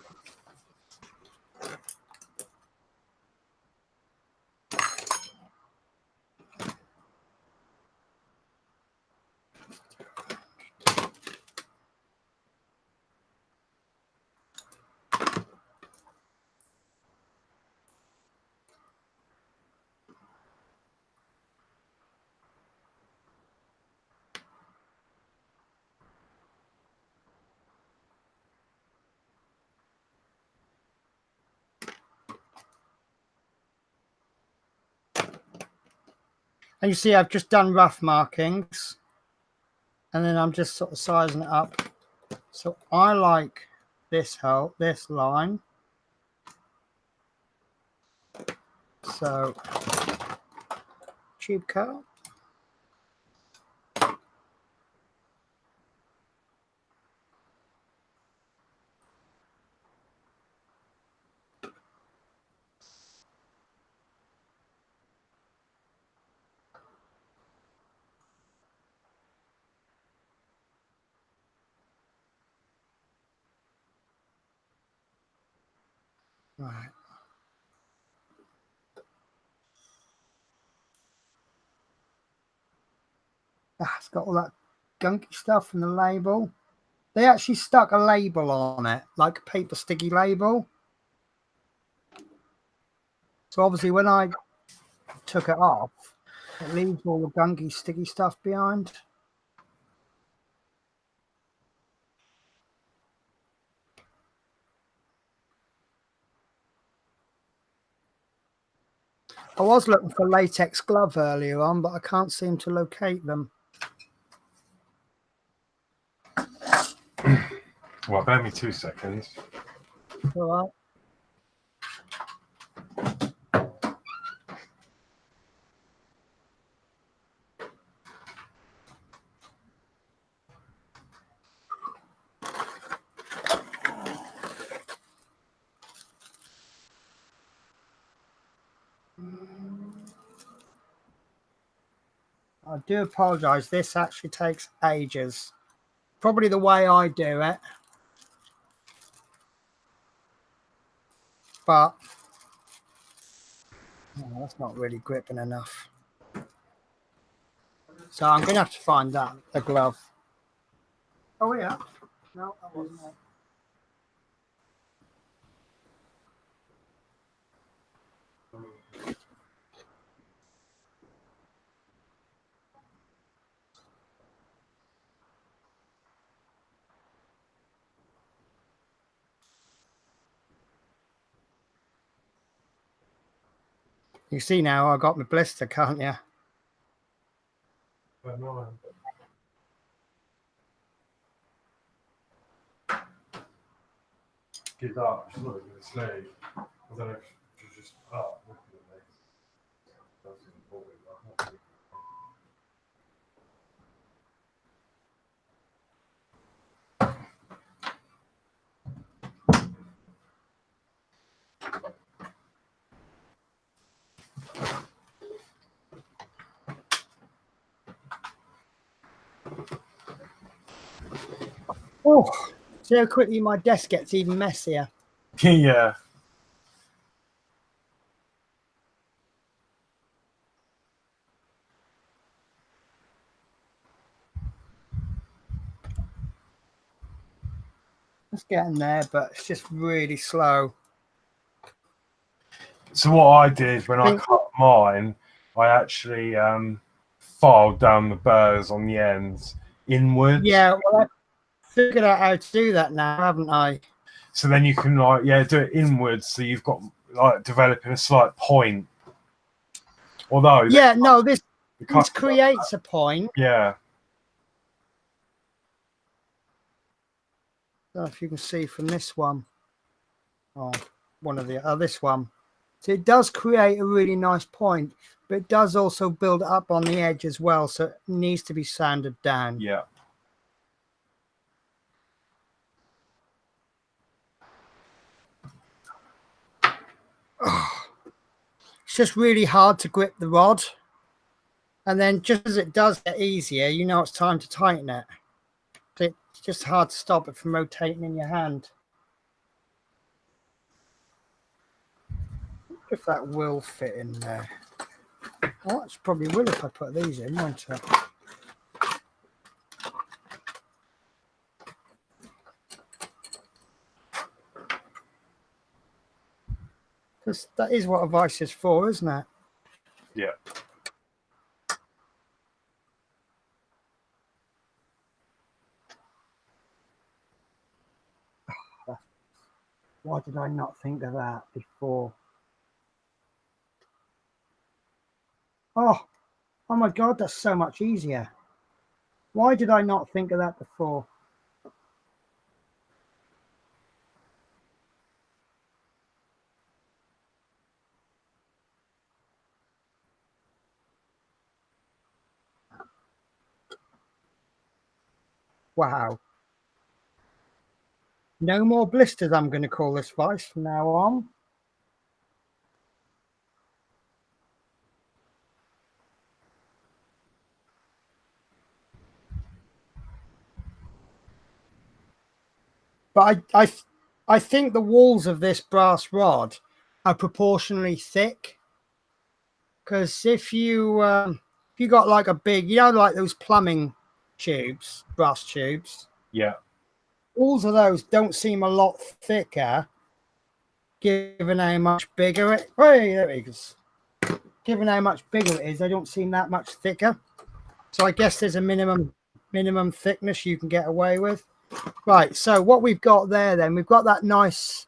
and you see I've just done rough markings and then I'm just sort of sizing it up. So I like this line. So tube cut. Right. Ah, it's got all that gunky stuff from the label. they actually stuck a label on it, like a paper sticky label. So obviously when I took it off, it leaves all the gunky sticky stuff behind. I was looking for latex glove earlier on, but I can't seem to locate them. Well, bear me 2 seconds. All right. I do apologise. This actually takes ages. Probably the way I do it. But oh, that's not really gripping enough. So I'm going to have to find that, the glove. Oh, yeah. No, that wasn't it. You see now I got my blister, can't you? Get that. She's not even asleep. I don't know if she's just up looking at me. Oh, see how quickly my desk gets even messier. Yeah. It's getting there, but it's just really slow. So what I did when I cut mine, I actually filed down the burrs on the ends inwards. Yeah, well, I figured out how to do that now, haven't I? So then you can like do it inwards, so you've got like developing a slight point. Although no, this creates a point. Yeah. I don't know if you can see from this one. Oh, one of the this one. So it does create a really nice point, but it does also build up on the edge as well. So it needs to be sanded down. Yeah. It's just really hard to grip the rod. And then just as it does get easier, you know it's time to tighten it. It's just hard to stop it from rotating in your hand. If that will fit in there. Oh, it probably will if I put these in, won't it? Because that is what a vice is for, isn't it? Yeah. Why did I not think of that before? Oh my God, that's so much easier. Why did I not think of that before? Wow. No more blisters, I'm going to call this vice from now on. But I think the walls of this brass rod are proportionally thick. Because if you got like a big, like those plumbing tubes, brass tubes. Yeah. all of those don't seem a lot thicker, given how much bigger it. Hey, there it is. Given how much bigger it is, they don't seem that much thicker. So I guess there's a minimum thickness you can get away with. Right. So what we've got there, then we've got that nice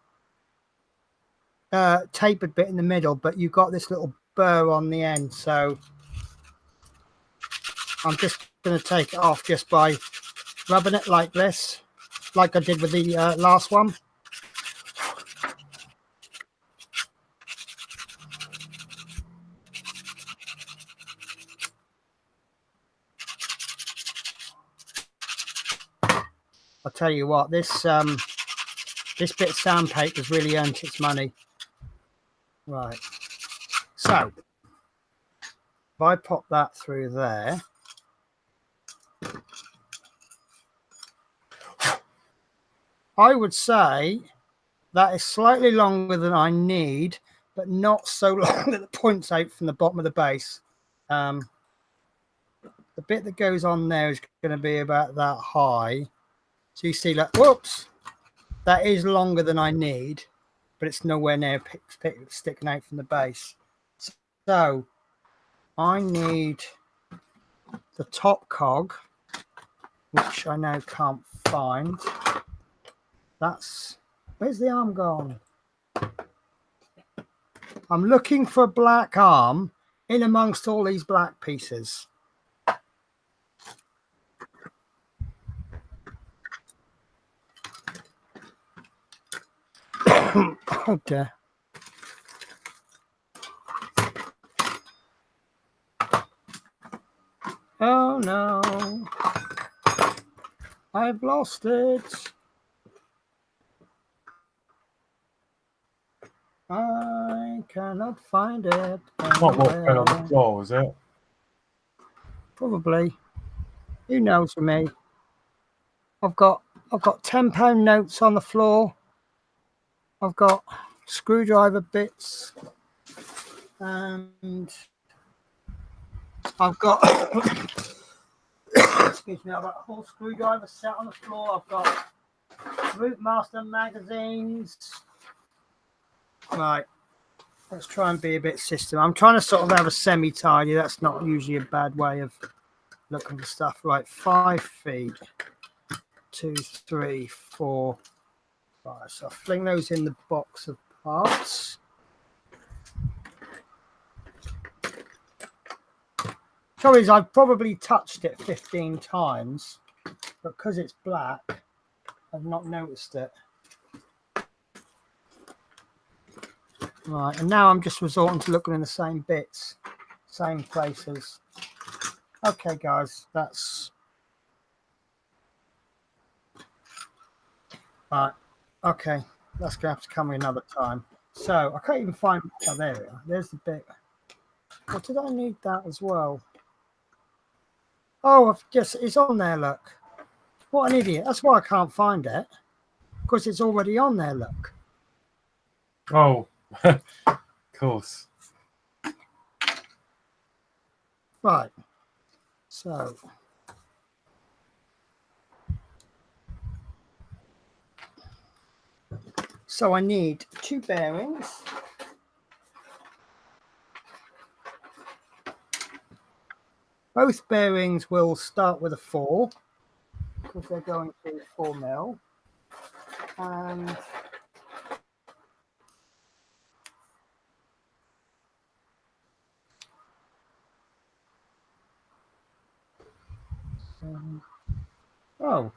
tapered bit in the middle, but you've got this little burr on the end. So I'm just going to take it off just by rubbing it like this, like I did with the last one. I'll tell you what, this bit of sandpaper has really earned its money. Right. So if I pop that through there, I would say that is slightly longer than I need, but not so long that it points out from the bottom of the base. The bit that goes on there is going to be about that high. So you see, like, whoops, that is longer than I need, but it's nowhere near sticking out from the base. So I need the top cog, which I now can't find. Where's the arm gone? I'm looking for a black arm in amongst all these black pieces. Oh dear. Oh no. I've lost it. I cannot find it. Not what fell on the floor, was it? Probably. Who knows for me? I've got £10 notes on the floor. I've got screwdriver bits, and I've got excuse me, I've got a whole screwdriver set on the floor. I've got Routemaster magazines. Right, let's try and be a bit system. I'm trying to sort of have a semi-tidy. That's not usually a bad way of looking for stuff. Right, 5 feet. 2, 3, 4, 5. So I'll fling those in the box of parts. Trouble is, I've probably touched it 15 times, but because it's black, I've not noticed it. Right, and now I'm just resorting to looking in the same bits, same places. Okay, guys, that's right. Okay, that's gonna have to come another time. So I can't even find. Oh, there we are. There's the bit. What did I need that as well? Oh, I've just it's on there. Look, what an idiot! That's why I can't find it, because it's already on there. Look. Oh, of course. Right. So. So I need 2 bearings. Both bearings will start with a 4 because they're going through 4 mil. And oh,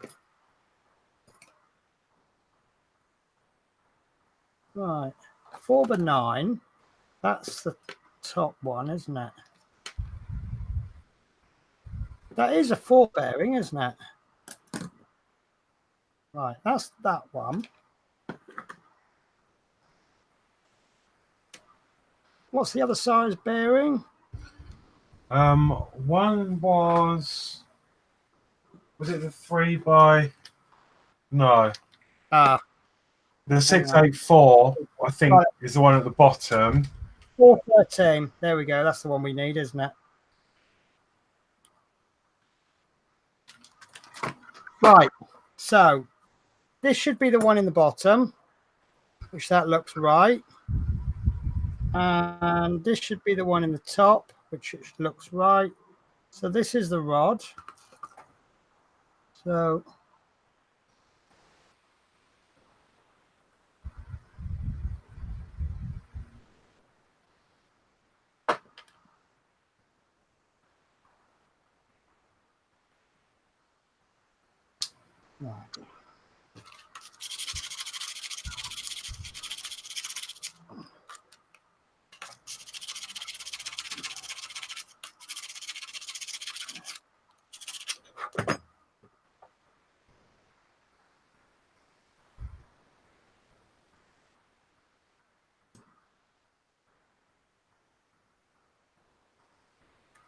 right, 4 by 9. That's the top one, isn't it? That is a 4 bearing, isn't it? Right, that's that one. What's the other size bearing? One was it the 3 by? No. The 684, I think, right, is the one at the bottom. 413. There we go. That's the one we need, isn't it? Right. So this should be the one in the bottom, which that looks right. And this should be the one in the top, which looks right. So this is the rod. So right.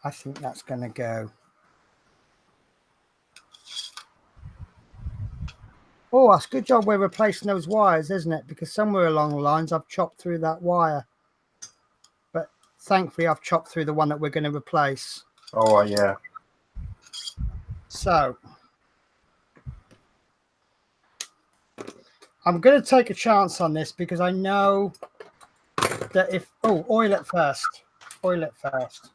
I think that's going to go. Oh, that's a good job we're replacing those wires, isn't it? Because somewhere along the lines I've chopped through that wire. But thankfully I've chopped through the one that we're going to replace. Oh, yeah. So I'm going to take a chance on this because I know that if... Oh, oil it first. Oil it first.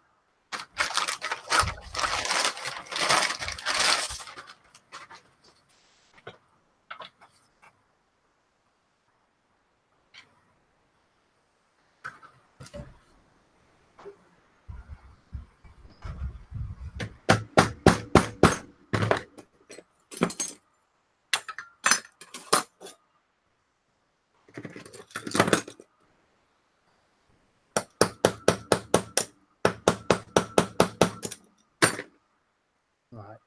Right.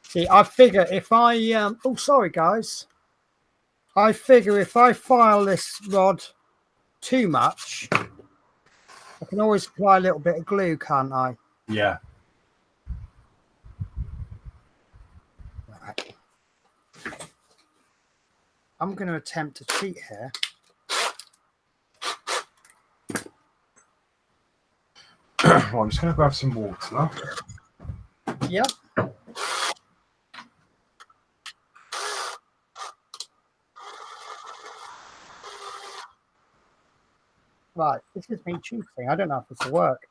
See, I figure if I... oh, sorry, guys. I figure if I file this rod too much, I can always apply a little bit of glue, can't I? Yeah. Right. I'm going to attempt to cheat here. Well, I'm just going to grab some water. Yep. Right, this is me cheating. I don't know if this will work.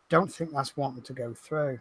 Don't think that's wanting to go through.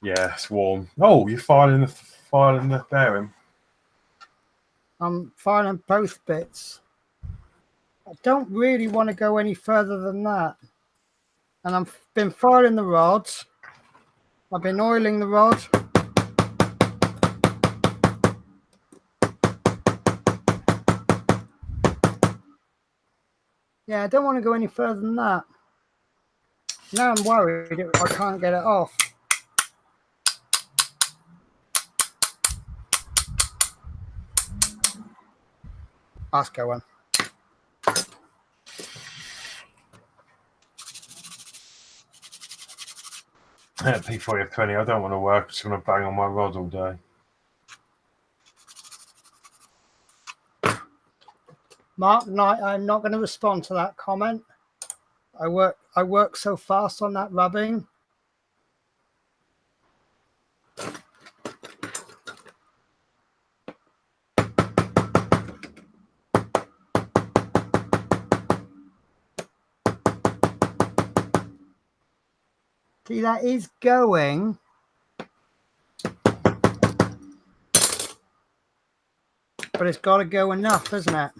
Yeah, it's warm. Oh, you're filing the bearing. I'm filing both bits. I don't really want to go any further than that. And I've been filing the rods. I've been oiling the rod. Yeah, I don't want to go any further than that. Now I'm worried I can't get it off. Let's go on. At P40F20, I don't want to work. I'm just going to bang on my rod all day. Mark Knight, I'm not going to respond to that comment. I work so fast on that rubbing. See, that is going. But it's got to go enough, isn't it?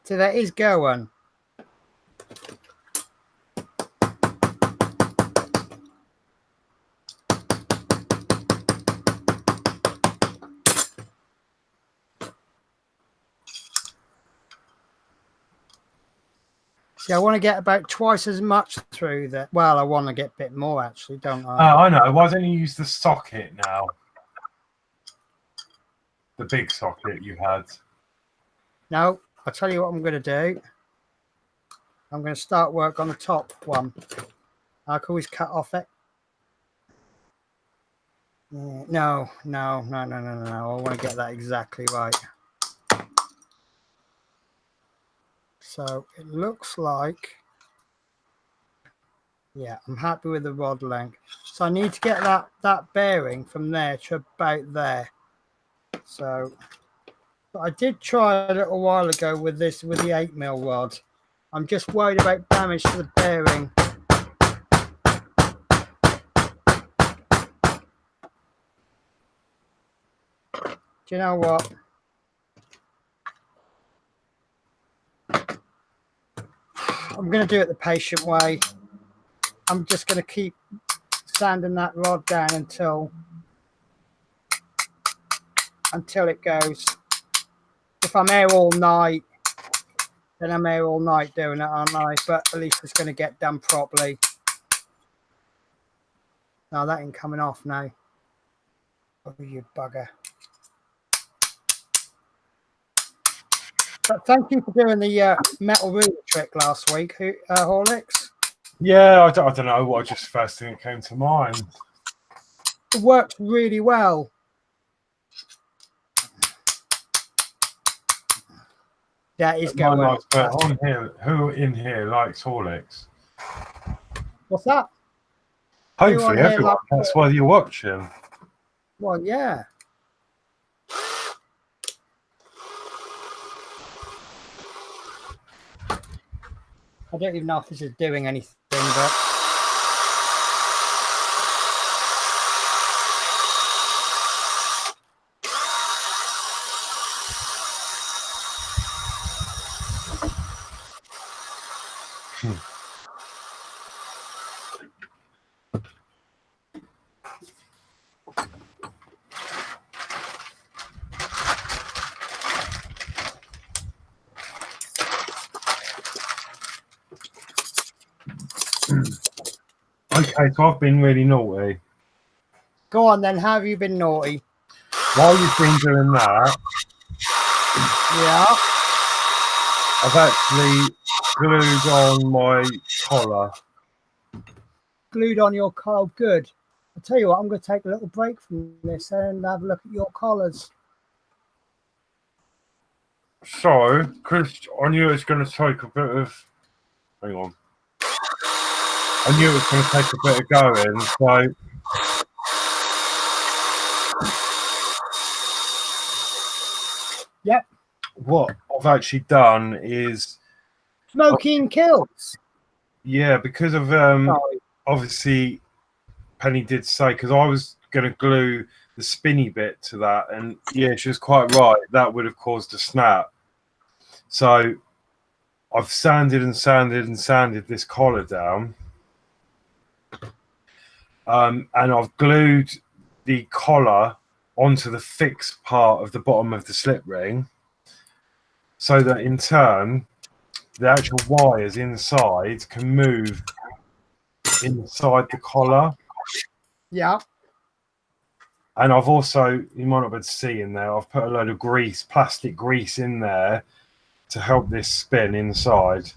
So that is going. See, I want to get about twice as much through that. Well, I want to get a bit more, actually, don't I? I know. Why don't you use the socket now? The big socket you had. No, I'll tell you what I'm going to do. I'm going to start work on the top one. I can always cut off it. No. I want to get that exactly right. So it looks like, yeah, I'm happy with the rod length. So I need to get that bearing from there to about there. So, but I did try a little while ago with the 8mm rod. I'm just worried about damage to the bearing. Do you know what? I'm going to do it the patient way. I'm just going to keep sanding that rod down until it goes. If I'm here all night, then I'm here all night doing it, aren't I? But at least it's going to get done properly. No, that ain't coming off now. Oh, you bugger. But thank you for doing the metal ruler trick last week, Horlicks. Yeah, I don't know what just first thing that came to mind. It works really well. That is going. Nice, but on here, who in here likes Horlicks? What's that? Hopefully everyone. That's why you're watching. Well, yeah. I don't even know if this is doing anything, but Okay, so I've been really naughty. Go on then, how have you been naughty? While you've been doing that, yeah, I've actually glued on my collar. Glued on your collar, good. I'll tell you what, I'm going to take a little break from this and have a look at your collars. So, because I knew it's going to take a bit of... Hang on. I knew it was going to take a bit of going, so Yep. what I've actually done is, Smoking kills. yeah, because of Sorry. obviously Penny did say, because I was going to glue the spinny bit to that, and yeah, she was quite right. That would have caused a snap. So I've sanded and sanded and sanded this collar down, and I've glued the collar onto the fixed part of the bottom of the slip ring, so that in turn the actual wires inside can move inside the collar. Yeah. And I've also, you might not be able to see in there, I've put a load of grease, plastic grease in there to help this spin inside.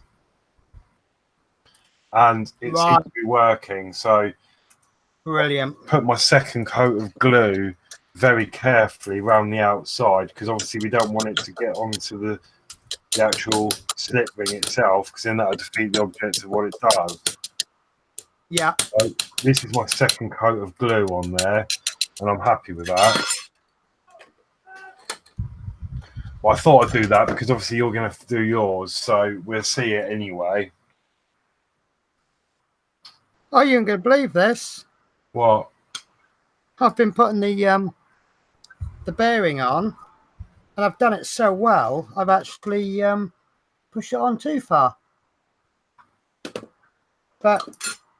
And it seems to be working. So Brilliant. put my second coat of glue very carefully around the outside, because obviously we don't want it to get onto the actual slip ring itself, because then that would defeat the object of what it does. Yeah. So this is my second coat of glue on there, and I'm happy with that. Well, I thought I'd do that because obviously you're going to have to do yours, so we'll see it anyway. Oh, you ain't gonna believe this. What? I've been putting the bearing on, and I've done it so well. I've actually pushed it on too far. But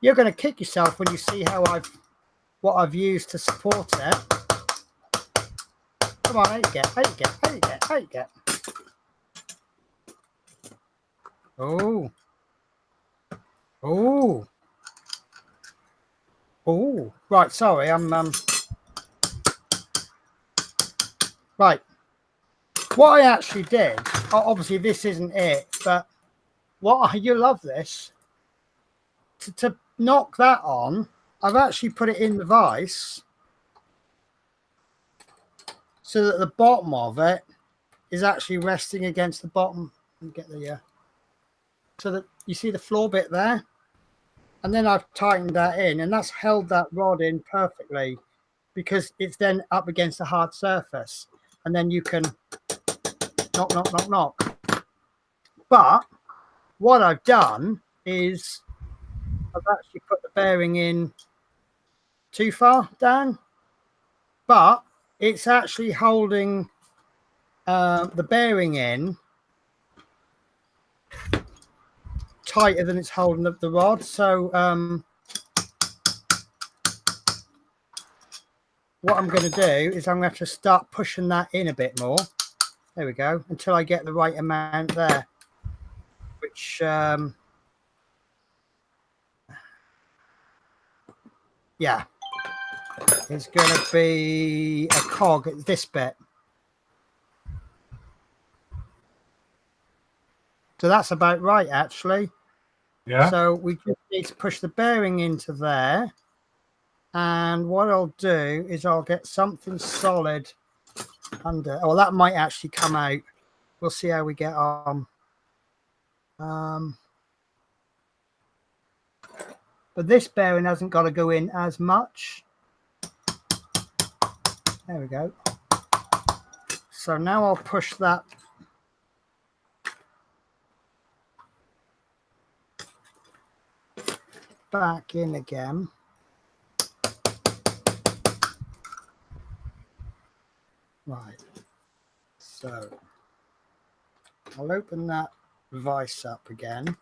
you're going to kick yourself when you see how what I've used to support it. Come on, out you get, out you get, out you get, out you get. Oh. Oh. Oh. Right, sorry, I'm right. What I actually did, obviously this isn't it, but you love this. To knock that on, I've actually put it in the vise so that the bottom of it is actually resting against the bottom. Let me get the so that you see the floor bit there, and then I've tightened that in, and that's held that rod in perfectly because it's then up against a hard surface, and then you can knock, knock, knock, knock. But what I've done is I've actually put the bearing in too far down, but it's actually holding the bearing in tighter than it's holding up the rod. So what I'm going to do is I'm going to have to start pushing that in a bit more. There we go, until I get the right amount there, which yeah, it's going to be a cog at this bit. So that's about right, actually. Yeah. So we just need to push the bearing into there. And what I'll do is I'll get something solid under. Oh, that might actually come out. We'll see how we get on. But this bearing hasn't got to go in as much. There we go. So now I'll push that back in again. Right. So I'll open that vise up again.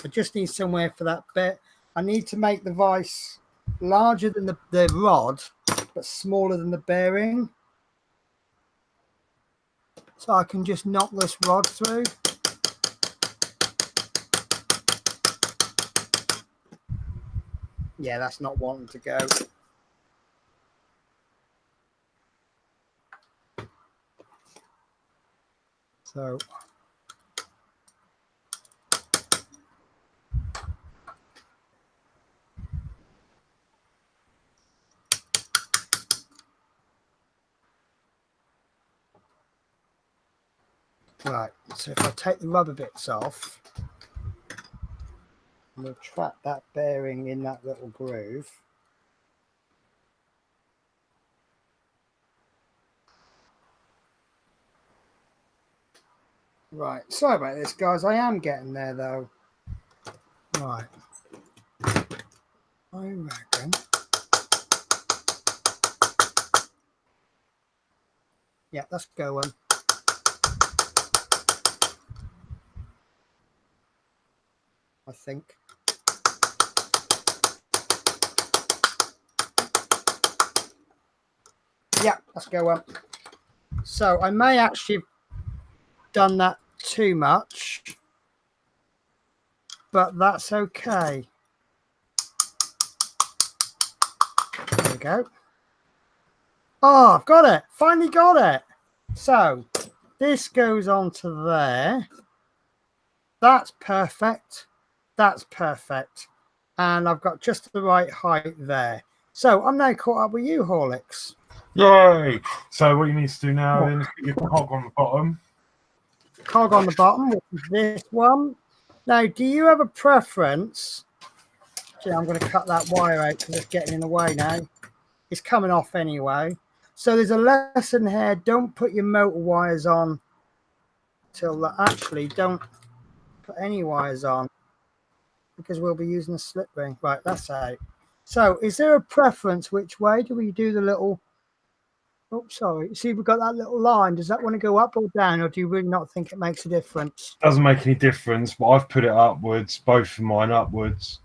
I just need somewhere for that bit. I need to make the vise larger than the rod, but smaller than the bearing. So I can just knock this rod through. Yeah, that's not wanting to go. So right, so if I take the rubber bits off, And we'll trap that bearing in that little groove. Right, sorry about this, guys. I am getting there, though. Right. I reckon. Yeah, that's going. I think. Yeah, let's go on. So I may actually have done that too much, but that's okay. There we go. Oh, I've got it. Finally got it. So this goes on to there. That's perfect. That's perfect. And I've got just the right height there. So I'm now caught up with you, Horlicks. Yay! So what you need to do now then is put your cog on the bottom. Cog on the bottom, which is this one. Now, do you have a preference? Actually, I'm going to cut that wire out because it's getting in the way now. It's coming off anyway. So there's a lesson here. Don't put your motor wires on till actually don't put any wires on because we'll be using a slip ring. Right, that's out. So is there a preference which way do we do the little... Oh, sorry. See, we've got that little line. Does that want to go up or down, or do you really not think it makes a difference? Doesn't make any difference, but I've put it upwards, both of mine upwards.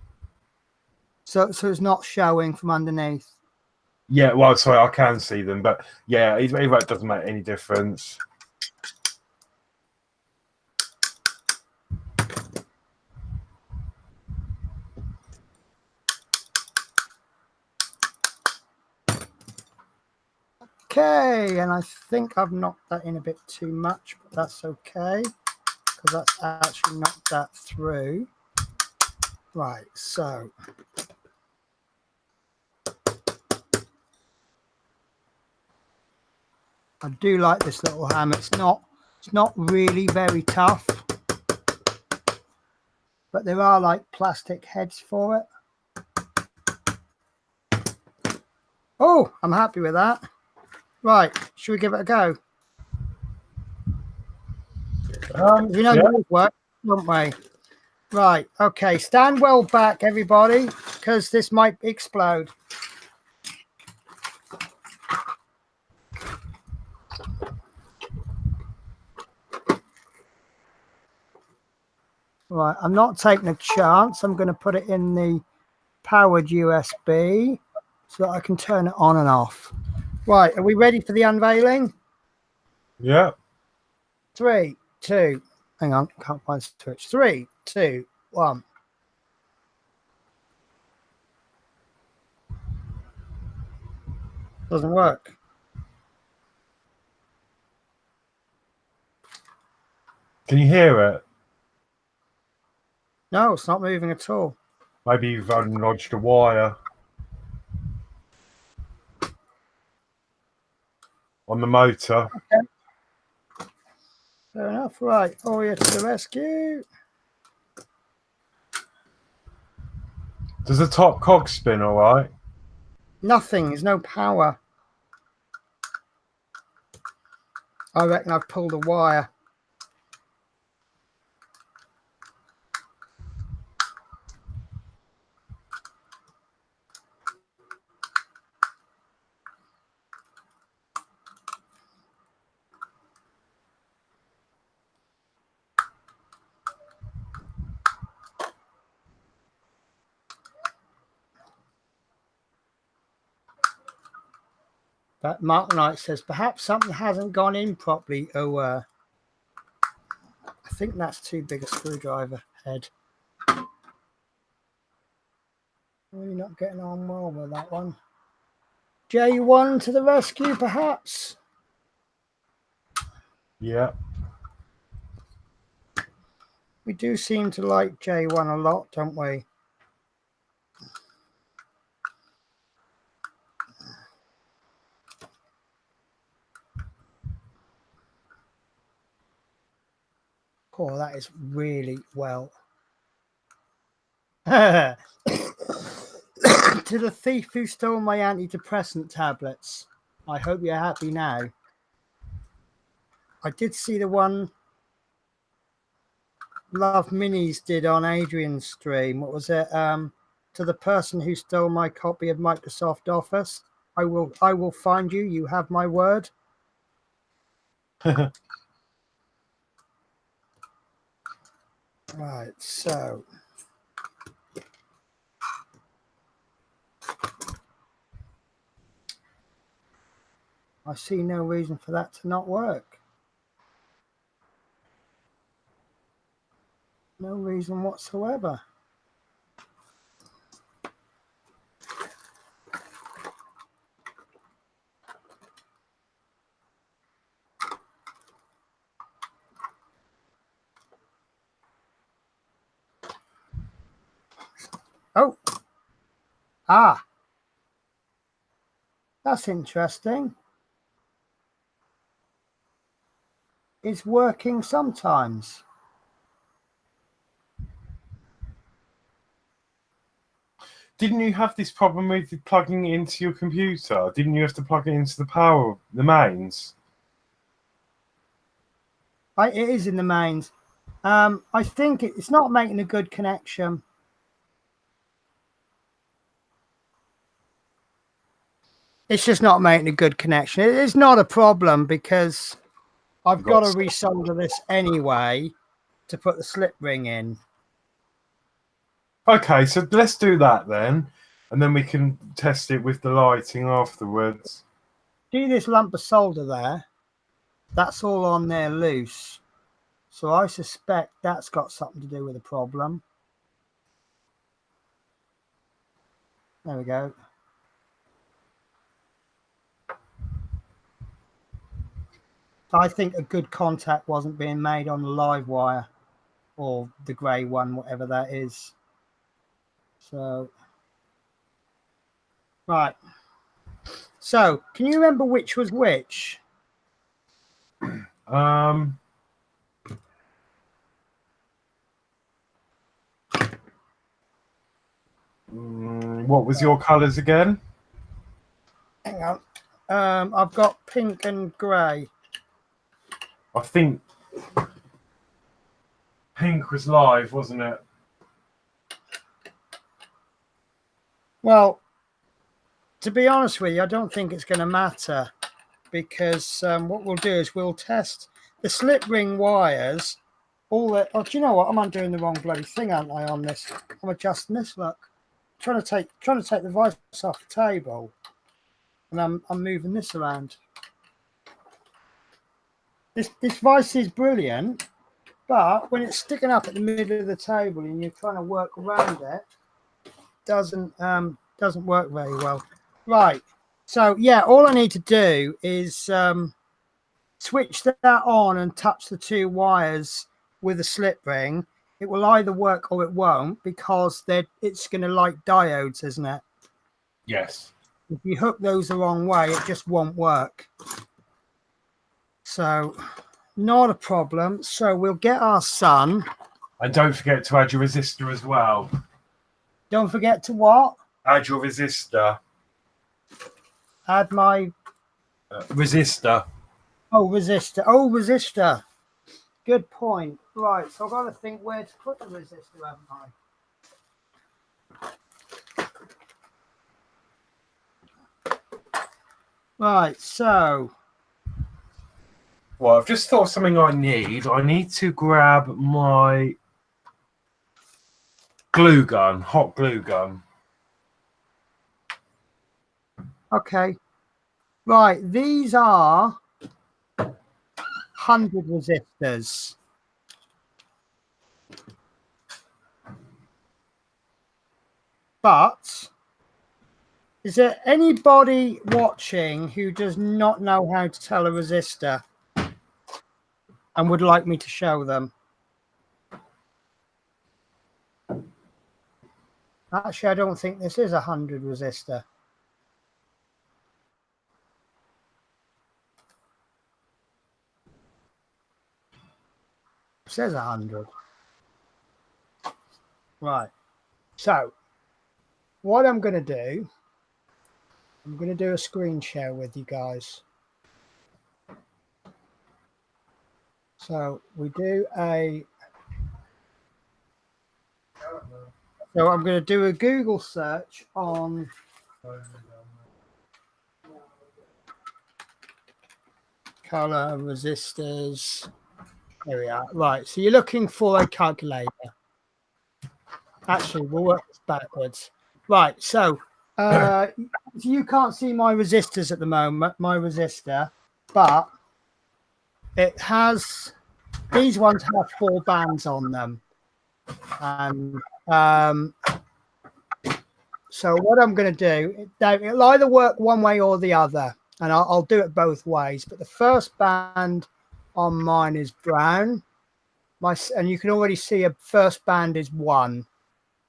So it's not showing from underneath. Yeah, well, sorry, I can see them, but yeah, either way, it doesn't make any difference. Okay, and I think I've knocked that in a bit too much, but that's okay because that's actually knocked that through. Right, so I do like this little hammer. It's not really very tough, but there are like plastic heads for it. Oh, I'm happy with that. Right, should we give it a go? We know yours work, don't we? Right, okay, stand well back, everybody, because this might explode. Right, I'm not taking a chance. I'm going to put it in the powered USB so that I can turn it on and off. Right, are we ready for the unveiling? Yeah. 3, 2, hang on, can't find the switch. 3, 2, 1. Doesn't work. Can you hear it? No, it's not moving at all. Maybe you've unlodged a wire on the motor. Okay. Fair enough. Right, Orrery to the rescue. Does the top cog spin all right? Nothing, there's no power. I reckon I've pulled a wire. But Mark Knight says, perhaps something hasn't gone in properly. Oh, I think that's too big a screwdriver head. Really not getting on well with that one. J1 to the rescue, perhaps? Yeah. We do seem to like J1 a lot, don't we? Oh, that is really well. To the thief who stole my antidepressant tablets. I hope you're happy now. I did see the one Love Minis did on Adrian's stream. What was it? To the person who stole my copy of Microsoft Office, I will find you. You have my word. Right, so I see no reason for that to not work. No reason whatsoever. Oh. Ah. That's interesting. It's working sometimes. Didn't you have this problem with plugging it into your computer? Didn't you have to plug it into the power, the mains? It is in the mains. I think it's not making a good connection. It's just not making a good connection. It's not a problem because I've got to resolder this anyway to put the slip ring in. Okay, so let's do that then, and then we can test it with the lighting afterwards. See this lump of solder there? That's all on there loose. So I suspect that's got something to do with the problem. There we go. I think a good contact wasn't being made on the live wire or the grey one, whatever that is. So, right. So, can you remember which was which? What was your colours again? Hang on. I've got pink and grey. I think pink was live, wasn't it? Well, to be honest with you, I don't think it's going to matter because what we'll do is we'll test the slip ring wires. All the do you know what? I'm undoing the wrong bloody thing, aren't I? On this, I'm adjusting this. Look, trying to take the vice off the table, and I'm moving this around. This vice is brilliant, but when it's sticking up at the middle of the table and you're trying to work around it, doesn't work very well. Right. So yeah, all I need to do is switch that on and touch the two wires with a slip ring. It will either work or it won't because it's going to light diodes, isn't it? Yes. If you hook those the wrong way, it just won't work. So, not a problem. So we'll get our sun. And don't forget to add your resistor as well. Don't forget to what? Add your resistor. Add my... resistor. Oh, resistor. Oh, resistor. Good point. Right, so I've got to think where to put the resistor, haven't I? Right, so... Well, I've just thought of something I need. I need to grab my glue gun, hot glue gun. Okay. Right, these are 100 resistors. But is there anybody watching who does not know how to tell a resistor and would like me to show them? Actually, I don't think this is 100 resistor. It says 100. Right. So what I'm going to do, I'm going to do a screen share with you guys. So we do a, so I'm going to do a Google search on color resistors. There we are. Right. So you're looking for a calculator. Actually, we'll work this backwards. Right. So you can't see my resistors at the moment, my resistor, but it has, these ones have 4 bands on them. And so what I'm going to do, it'll either work one way or the other, and I'll do it both ways. But the first band on mine is brown. And you can already see a first band is 1.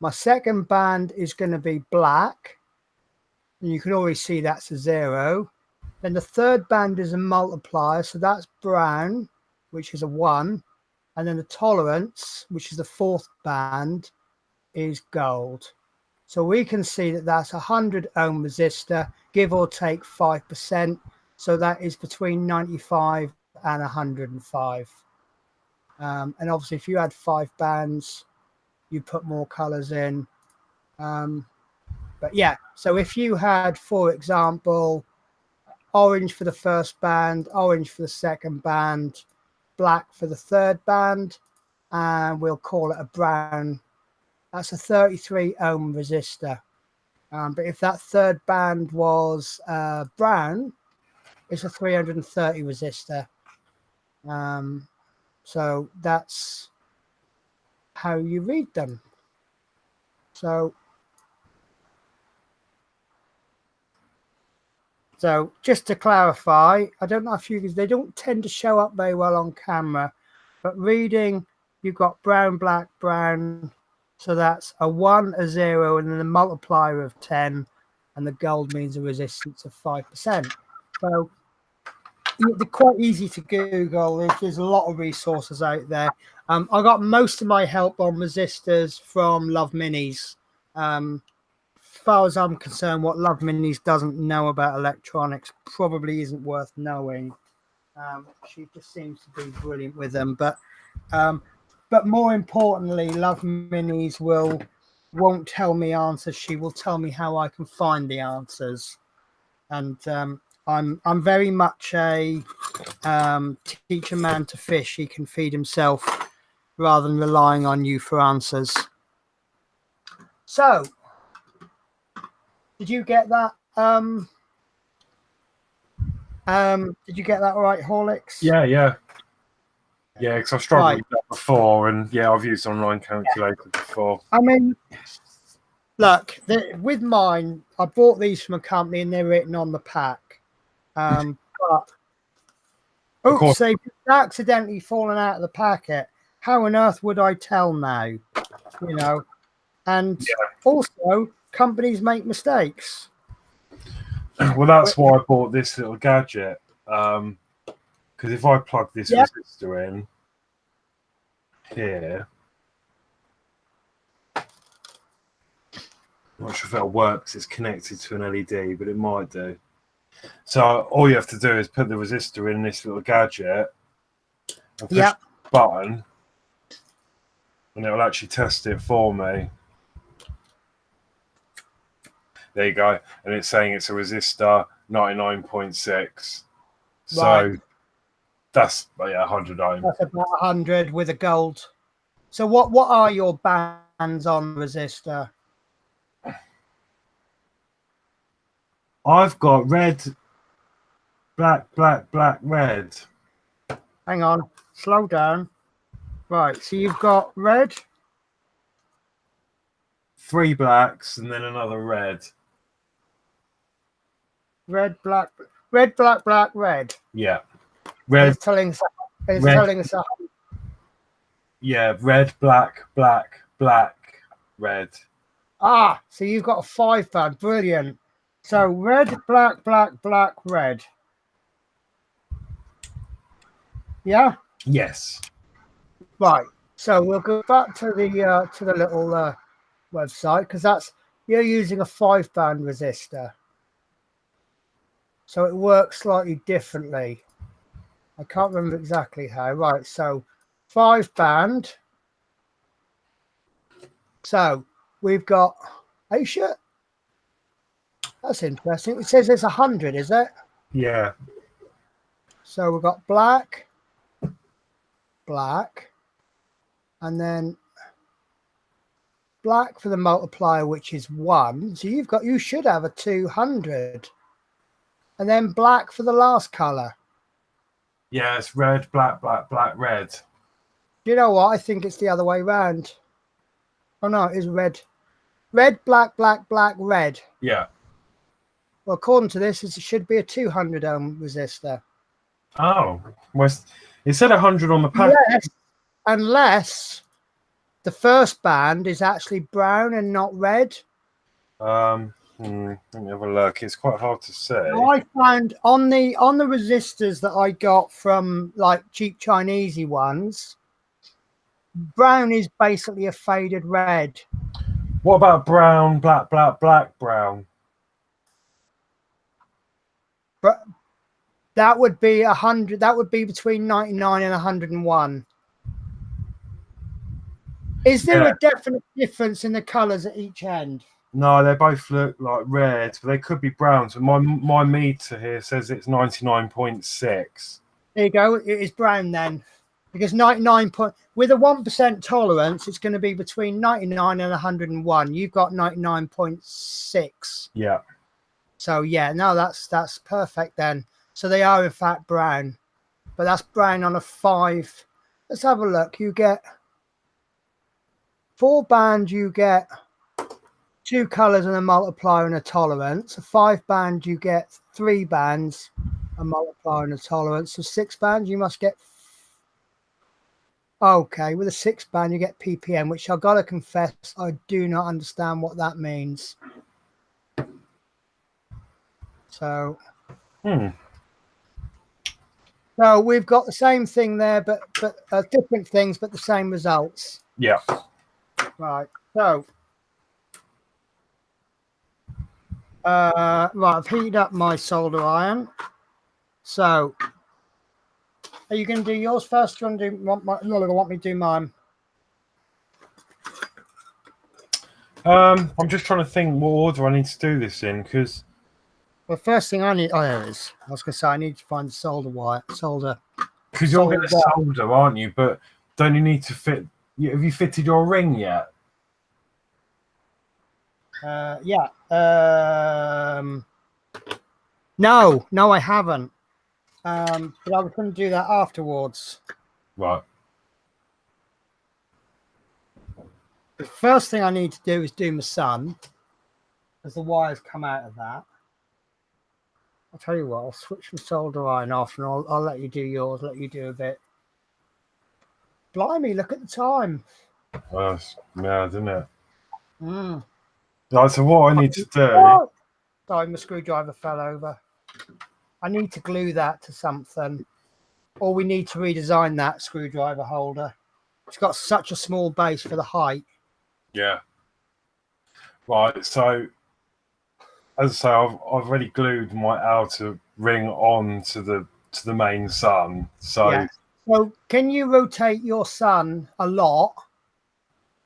My second band is going to be black, and you can already see that's a 0. Then the third band is a multiplier, so that's brown, which is a 1. And then the tolerance, which is the 4th band, is gold. So we can see that that's a 100 ohm resistor, give or take 5%. So that is between 95 and 105. And obviously, if you had 5 bands, you put more colors in. But yeah, so if you had, for example, orange for the first band, orange for the second band, black for the third band, and we'll call it a brown, that's a 33 ohm resistor. But if that third band was brown, it's a 330 resistor. So that's how you read them. So just to clarify, I don't know if they don't tend to show up very well on camera, but reading, you've got brown, black, brown. So that's a 1, a 0, and then a multiplier of 10, and the gold means a resistance of 5%. So they're quite easy to Google. There's a lot of resources out there. I got most of my help on resistors from Love Minis. As far as I'm concerned, what Love Minis doesn't know about electronics probably isn't worth knowing. She just seems to be brilliant with them. But more importantly, Love Minis won't tell me answers. She will tell me how I can find the answers. And I'm very much a teach a man to fish. He can feed himself rather than relying on you for answers. So, did you get that? Did you get that all right, Horlicks? Yeah, because I've struggled with that before, and yeah, I've used online calculators before. I mean, look, with mine, I bought these from a company and they're written on the pack. But oops, they've accidentally fallen out of the packet. How on earth would I tell now? You know, and also companies make mistakes. Well, that's why I bought this little gadget. Because if I plug this resistor in here, I'm not sure if that'll work because it's connected to an LED, but it might do. So all you have to do is put the resistor in this little gadget and push the button, and it'll actually test it for me. There you go. And it's saying it's a resistor 99.6. So that's 100 ohm. That's about 100 with a gold. So what are your bands on resistor? I've got red, black, red. Hang on, slow down. Right, so you've got red, 3 blacks, and then another red. Red, black, red. Yeah, red. It's telling us. Yeah, red, black, red. Ah, so you've got a 5 band. Brilliant. So red, black, red. Yeah. Yes. Right. So we'll go back to the little website, because you're using a 5-band resistor, so it works slightly differently. I can't remember exactly how. Right, so 5-band. So we've got. Are you sure? That's interesting. It says it's 100, is it? Yeah. So we've got black, and then black for the multiplier, which is 1. So you should have a 200, and then black for the last color. Yeah, it's red, black, red. You know what? I think it's the other way round. Oh no, it is red, black, red. Yeah. Well, according to this, it should be a 200 ohm resistor. Oh, well, it said 100 on the pack. Unless the first band is actually brown and not red. Let me have a look. It's quite hard to say. Now, I found on the resistors that I got from like cheap Chinese ones, brown is basically a faded red. What about brown, black, brown? But that would be 100. That would be between 99 and 101. Is there a definite difference in the colors at each end? No, they both look like red, but they could be brown. So my meter here says it's 99.6. There you go. It is brown then, because 99 with a 1% tolerance, it's going to be between 99 and 101. You've got 99.6. Yeah. So yeah, no, that's perfect then. So they are in fact brown, but that's brown on a 5. Let's have a look. You get 4 bands. You get 2 colors and a multiplier and a tolerance. A 5-band, you get 3 bands, a multiplier and a tolerance. So 6 bands, you must get. Okay, with a 6-band, you get ppm, which I've got to confess, I do not understand what that means. So, so we've got the same thing there, but different things, but the same results. Yeah. Right. So, right, I've heated up my solder iron. So, are you going to do yours first? Do you want me to do mine? I'm just trying to think what order I need to do this in, because the first thing I need. Oh, there it is. I was going to say I need to find the solder wire. Because you're going to solder, aren't you? But don't you need to fit? Have you fitted your ring yet? Yeah. No, I haven't. But I was going to do that afterwards. Right. The first thing I need to do is do my sun, as the wires come out of that. I'll tell you what, I'll switch my solder iron off and I'll let you do yours, let you do a bit. Blimey, look at the time. Well, it's mad, isn't it? Mm. Right, so what I need to do... Oh! Sorry, my screwdriver fell over. I need to glue that to something. Or we need to redesign that screwdriver holder. It's got such a small base for the height. Yeah. Right, so as I say, I've already glued my outer ring on to the main sun. So yeah. So can you rotate your sun a lot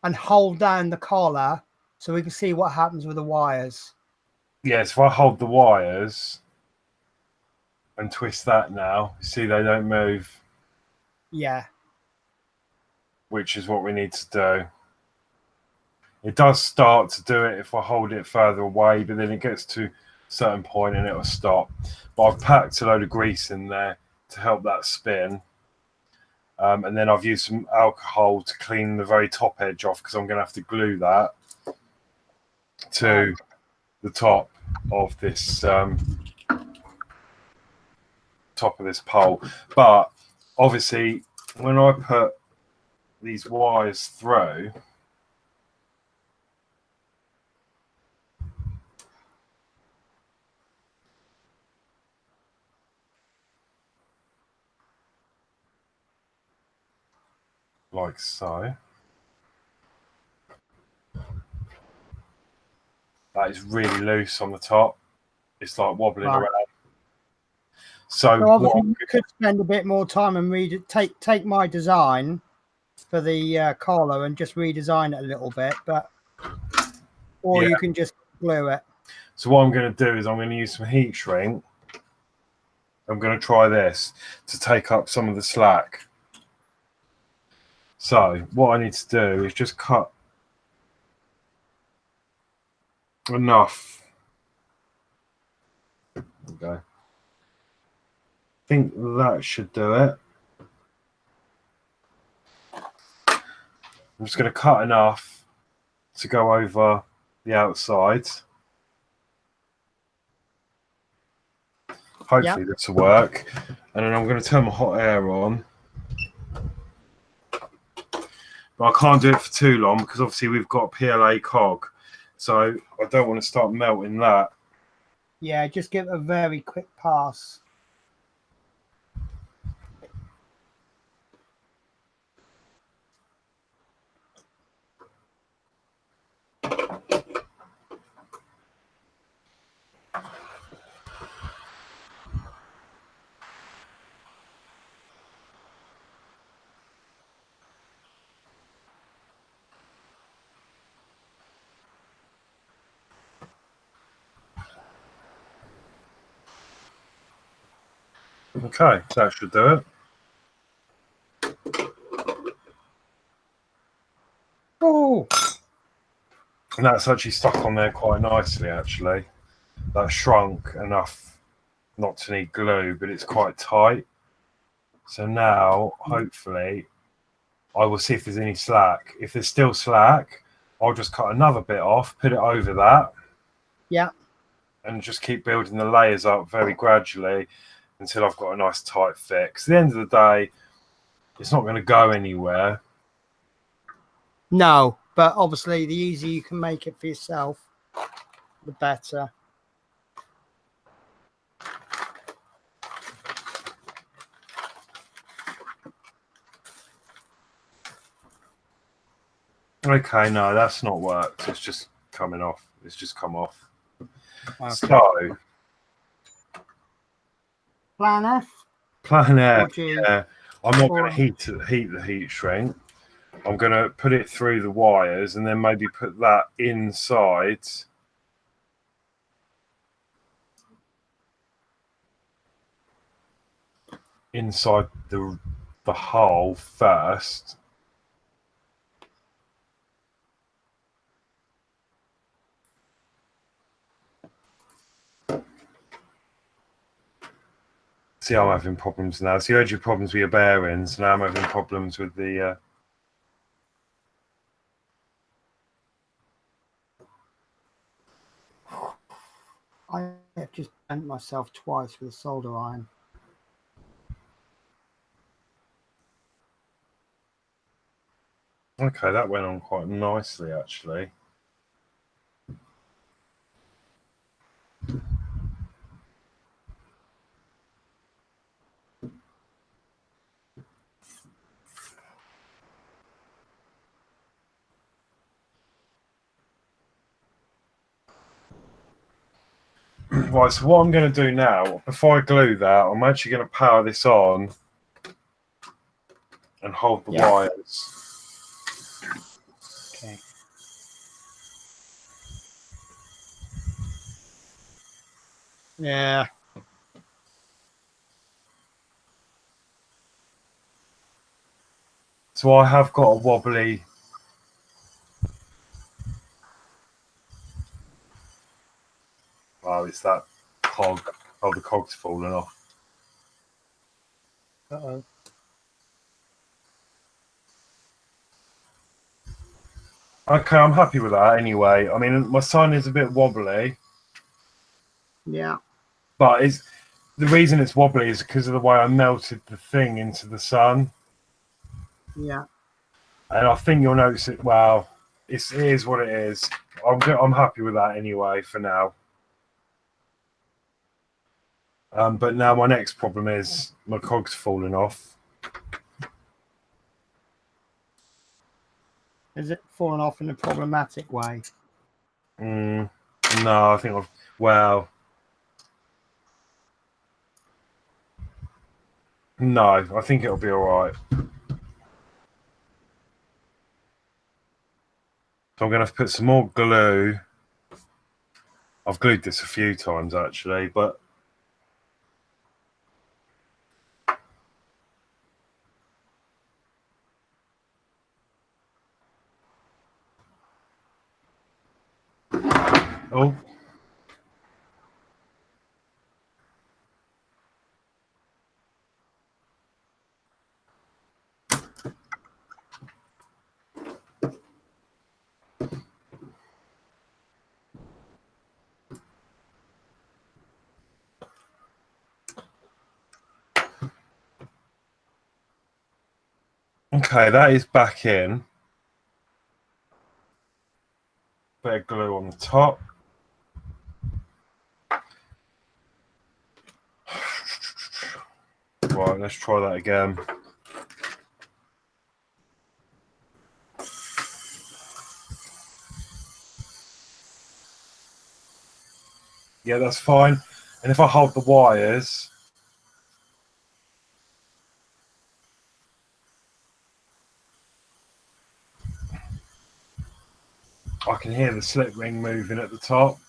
and hold down the collar so we can see what happens with the wires? yes, if I hold the wires and twist that now, see they don't move. Yeah. Which is what we need to do. It does start to do it if I hold it further away, but then it gets to a certain point and it will stop. But I've packed a load of grease in there to help that spin. And then I've used some alcohol to clean the very top edge off, because I'm going to have to glue that to the top of this pole. But obviously, when I put these wires through, like so. that is really loose on the top. It's like wobbling Right. around. So obviously you could spend a bit more time and take my design for the collar and just redesign it a little bit, or you can just glue it. So what I'm going to do is I'm going to use some heat shrink. I'm going to try this to take up some of the slack. So what I need to do is just cut enough. Okay. I think that should do it. I'm just going to cut enough to go over the outside. Hopefully this will work. And then I'm going to turn my hot air on. But I can't do it for too long because obviously we've got a PLA cog. So I don't want to start melting that. Yeah, just give it a very quick pass. Okay, that should do it. Oh, And that's actually stuck on there quite nicely, actually. That shrunk enough not to need glue, but it's quite tight. So now, hopefully, I will see if there's any slack. If there's still slack, I'll just cut another bit off, put it over that. Yeah. And just keep building the layers up very gradually until I've got a nice tight fit. Because at the end of the day, it's not going to go anywhere. No, but obviously the easier you can make it for yourself, the better. Okay, no, that's not worked. It's just coming off. It's just come off. Okay. So, Plan F? Plan F, yeah. I'm not going to heat the heat shrink. I'm going to put it through the wires and then maybe put that inside. Inside the hole first. See, I'm having problems now. So you had your problems with your bearings. Now I'm having problems with the... I have just bent myself twice with a solder iron. Okay, that went on quite nicely, actually. Right, so what I'm going to do now, before I glue that, I'm actually going to power this on and hold the wires. Okay. Yeah. So I have got a wobbly... Oh, it's that cog. Oh, the cog's fallen off. Uh-oh. Okay, I'm happy with that anyway. I mean, my sun is a bit wobbly. Yeah. But the reason it's wobbly is because of the way I melted the thing into the sun. Yeah. And I think you'll notice it. Well, it is what it is. I'm happy with that anyway for now. But now my next problem is my cog's falling off. Is it falling off in a problematic way? No, I think I've. Well, no, I think it'll be all right. So I'm going to have to put some more glue. I've glued this a few times actually, but oh. Okay, that is back in. Bit of glue on the top. Right, let's try that again. Yeah, that's fine. And if I hold the wires, I can hear the slip ring moving at the top.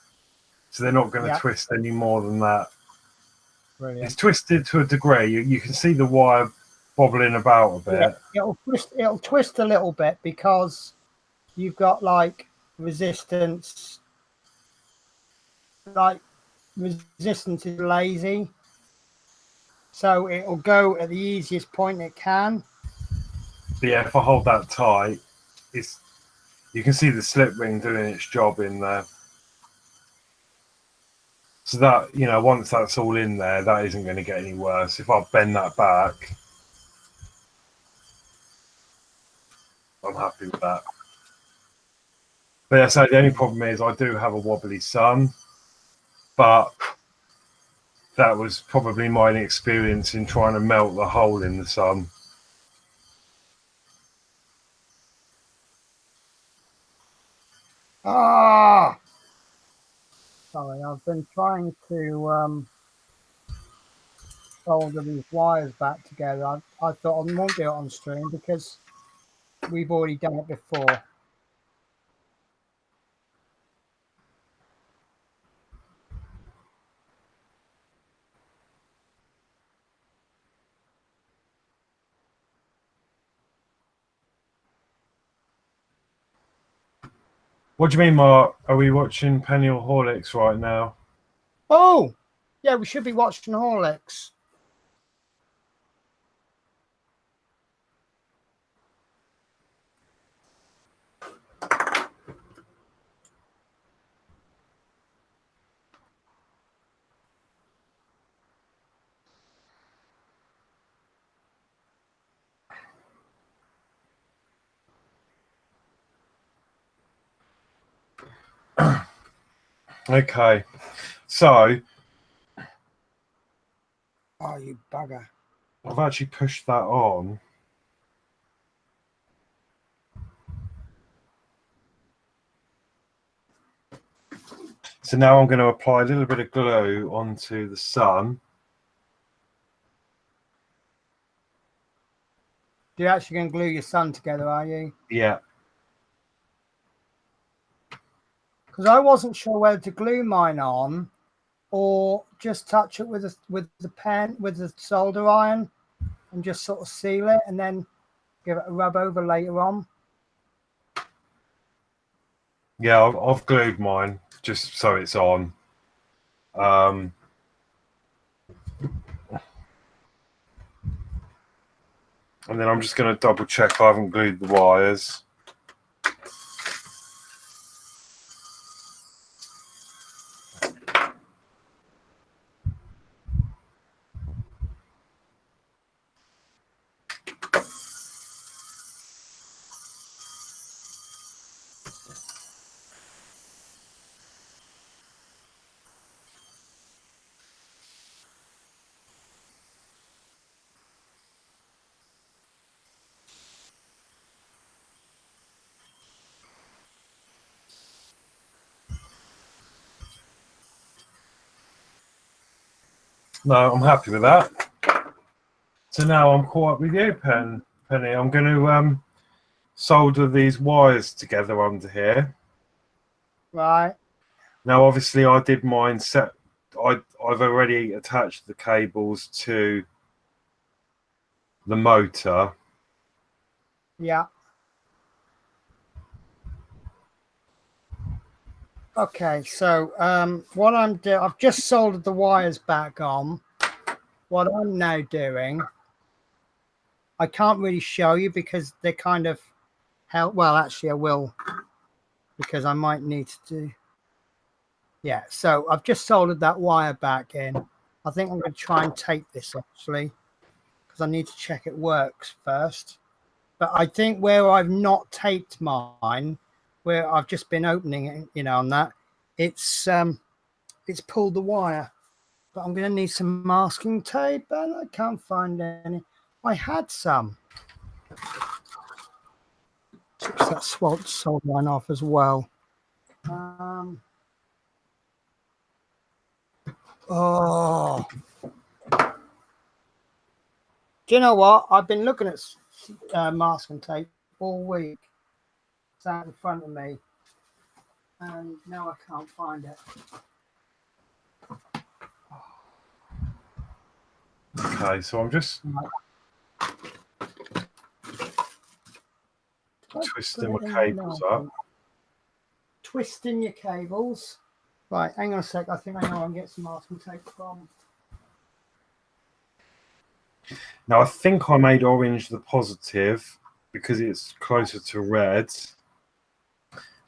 So they're not going to twist any more than that. Brilliant. It's twisted to a degree. You can see the wire bobbling about a bit. Yeah, it'll twist a little bit because you've got like resistance. Like resistance is lazy, so it'll go at the easiest point it can. But yeah, if I hold that tight, you can see the slip ring doing its job in there. So that, once that's all in there, that isn't going to get any worse. If I bend that back, I'm happy with that. But yeah, so the only problem is I do have a wobbly son, but that was probably my inexperience in trying to melt the hole in the sun. Ah, sorry, I've been trying to solder these wires back together. I thought I won't do it on stream because we've already done it before. What do you mean, Mark? Are we watching Penny or Horlicks right now? Oh, yeah, we should be watching Horlicks. Okay, so Oh, you bugger. I've actually pushed that on. So now I'm going to apply a little bit of glue onto the sun. You're actually going to glue your son together, are you? Yeah. Because I wasn't sure whether to glue mine on or just touch it with the pen, with the solder iron, and just sort of seal it and then give it a rub over later on. Yeah, I've glued mine just so it's on. And then I'm just going to double check I haven't glued the wires. No, I'm happy with that. So now I'm caught up with you, Penny. I'm going to solder these wires together under here. Right. Now, obviously, I did mine set. I've already attached the cables to the motor. Yeah. Okay, so what I'm doing, I've just soldered the wires back on. What I'm now doing, I can't really show you because they're kind of held. Well, actually, I will, because I might need to do. Yeah, so I've just soldered that wire back in. I think I'm going to try and tape this actually, because I need to check it works first. But I think where I've not taped mine, where I've just been opening it, you know, on that, it's pulled the wire. But I'm going to need some masking tape, and I can't find any. I had some. Took that solder line off as well. Oh, do you know what? I've been looking at masking tape all week. It's out in front of me, and now I can't find it. Okay, so I'm just twisting my cables up. Twisting your cables. Right, hang on a sec. I think I know I can get some masking tape from. Now, I think I made orange the positive because it's closer to red.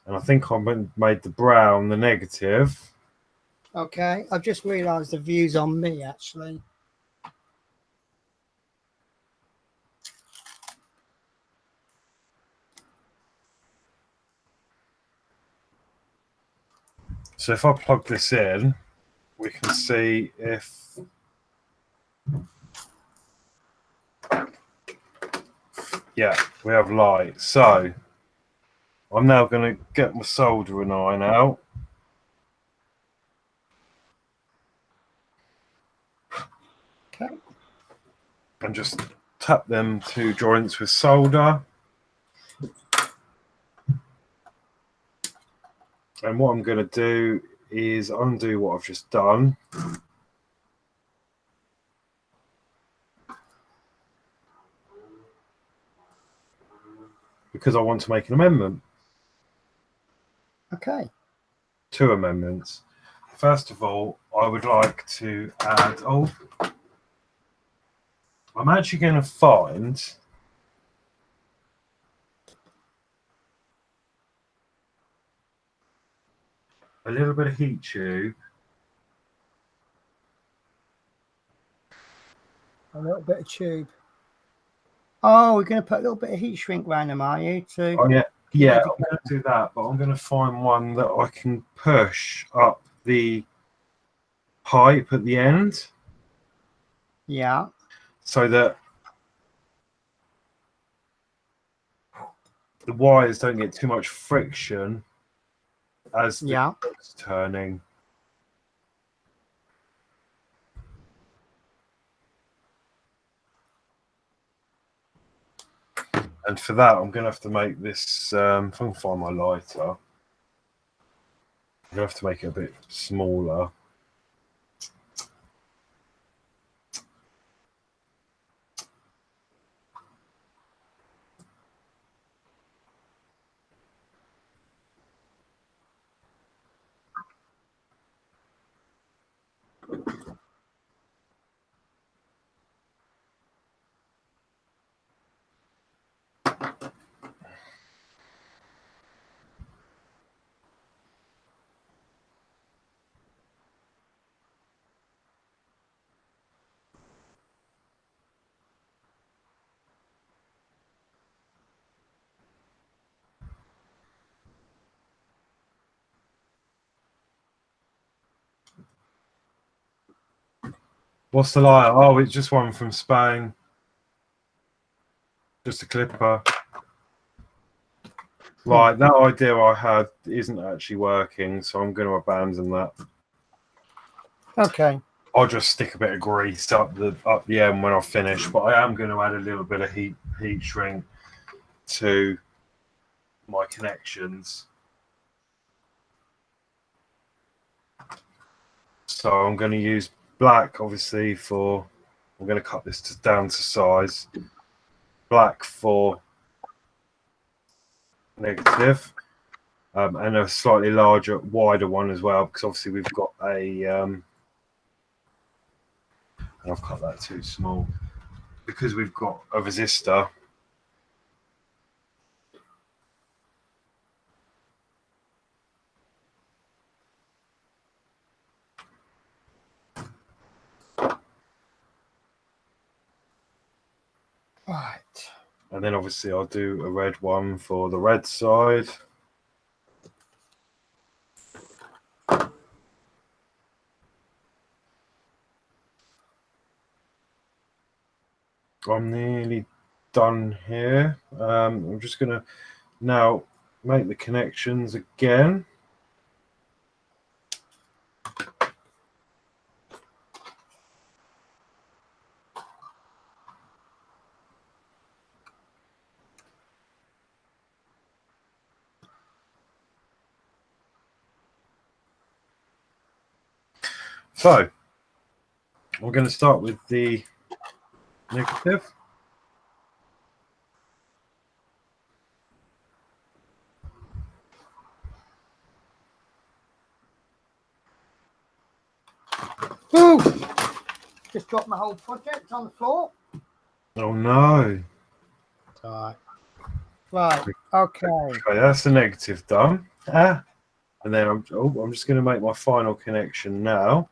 And I think I made the brown the negative. Okay, I've just realised the view's on me, actually. So if I plug this in, we can see if... Yeah, we have light. So I'm now going to get my soldering iron out. Okay. And just tap them two joints with solder. And what I'm going to do is undo what I've just done. Because I want to make an amendment. Okay. 2 amendments. First of all, I would like to add... Oh, I'm actually going to find... a little bit of heat tube. A little bit of tube. Oh, we're going to put a little bit of heat shrink around them, are you? Oh, yeah. Yeah, I'm going to do that, but I'm going to find one that I can push up the pipe at the end. Yeah. So that the wires don't get too much friction as the it's turning. And for that, I'm going to have to make this, if I can find my lighter, I'm going to have to make it a bit smaller. What's the lighter? Oh, it's just one from Spain. Just a clipper. Right, that idea I had isn't actually working, so I'm going to abandon that. Okay. I'll just stick a bit of grease up the end when I finish, but I am going to add a little bit of heat shrink to my connections. So I'm going to use black, obviously, for, I'm going to cut this down to size. Black for negative, and a slightly larger, wider one as well, because obviously we've got a, I've cut that too small, because we've got a resistor. Right. And then obviously I'll do a red one for the red side. I'm nearly done here. I'm just going to now make the connections again. So we're going to start with the negative. Ooh! Just dropped my whole project on the floor. Oh no. Right. Right. Okay. Okay, that's the negative done. And then I'm just going to make my final connection now.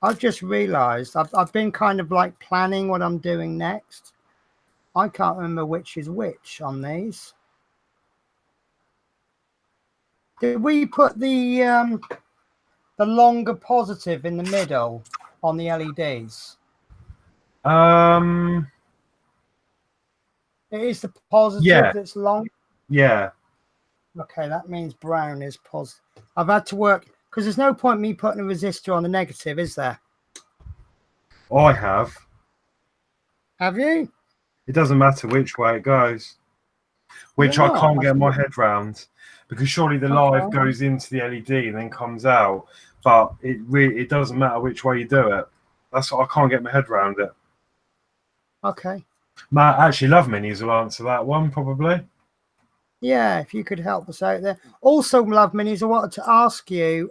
I've just realised I've been kind of like planning what I'm doing next. I can't remember which is which on these. Did we put the longer positive in the middle on the LEDs? It is the positive that's long. Yeah. Okay, that means brown is positive. I've had to work because there's no point me putting a resistor on the negative, is there? I have. Have you? It doesn't matter which way it goes. Which I can't get my head round, because surely the live goes into the LED and then comes out, but it doesn't matter which way you do it. That's what I can't get my head around it. Okay. Matt, actually, Love Minis will answer that one probably. Yeah, if you could help us out there. Also, Love Minis, I wanted to ask you,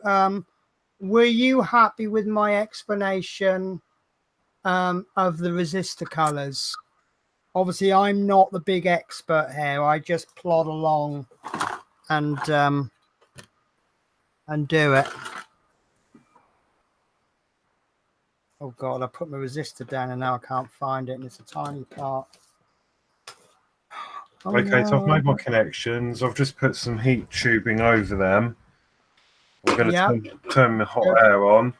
were you happy with my explanation of the resistor colors? Obviously, I'm not the big expert here. I just plod along and do it. Oh God, I put my resistor down and now I can't find it, and it's a tiny part. Oh, okay, no. So I've made my connections. I've just put some heat tubing over them. I'm going to turn the hot air on.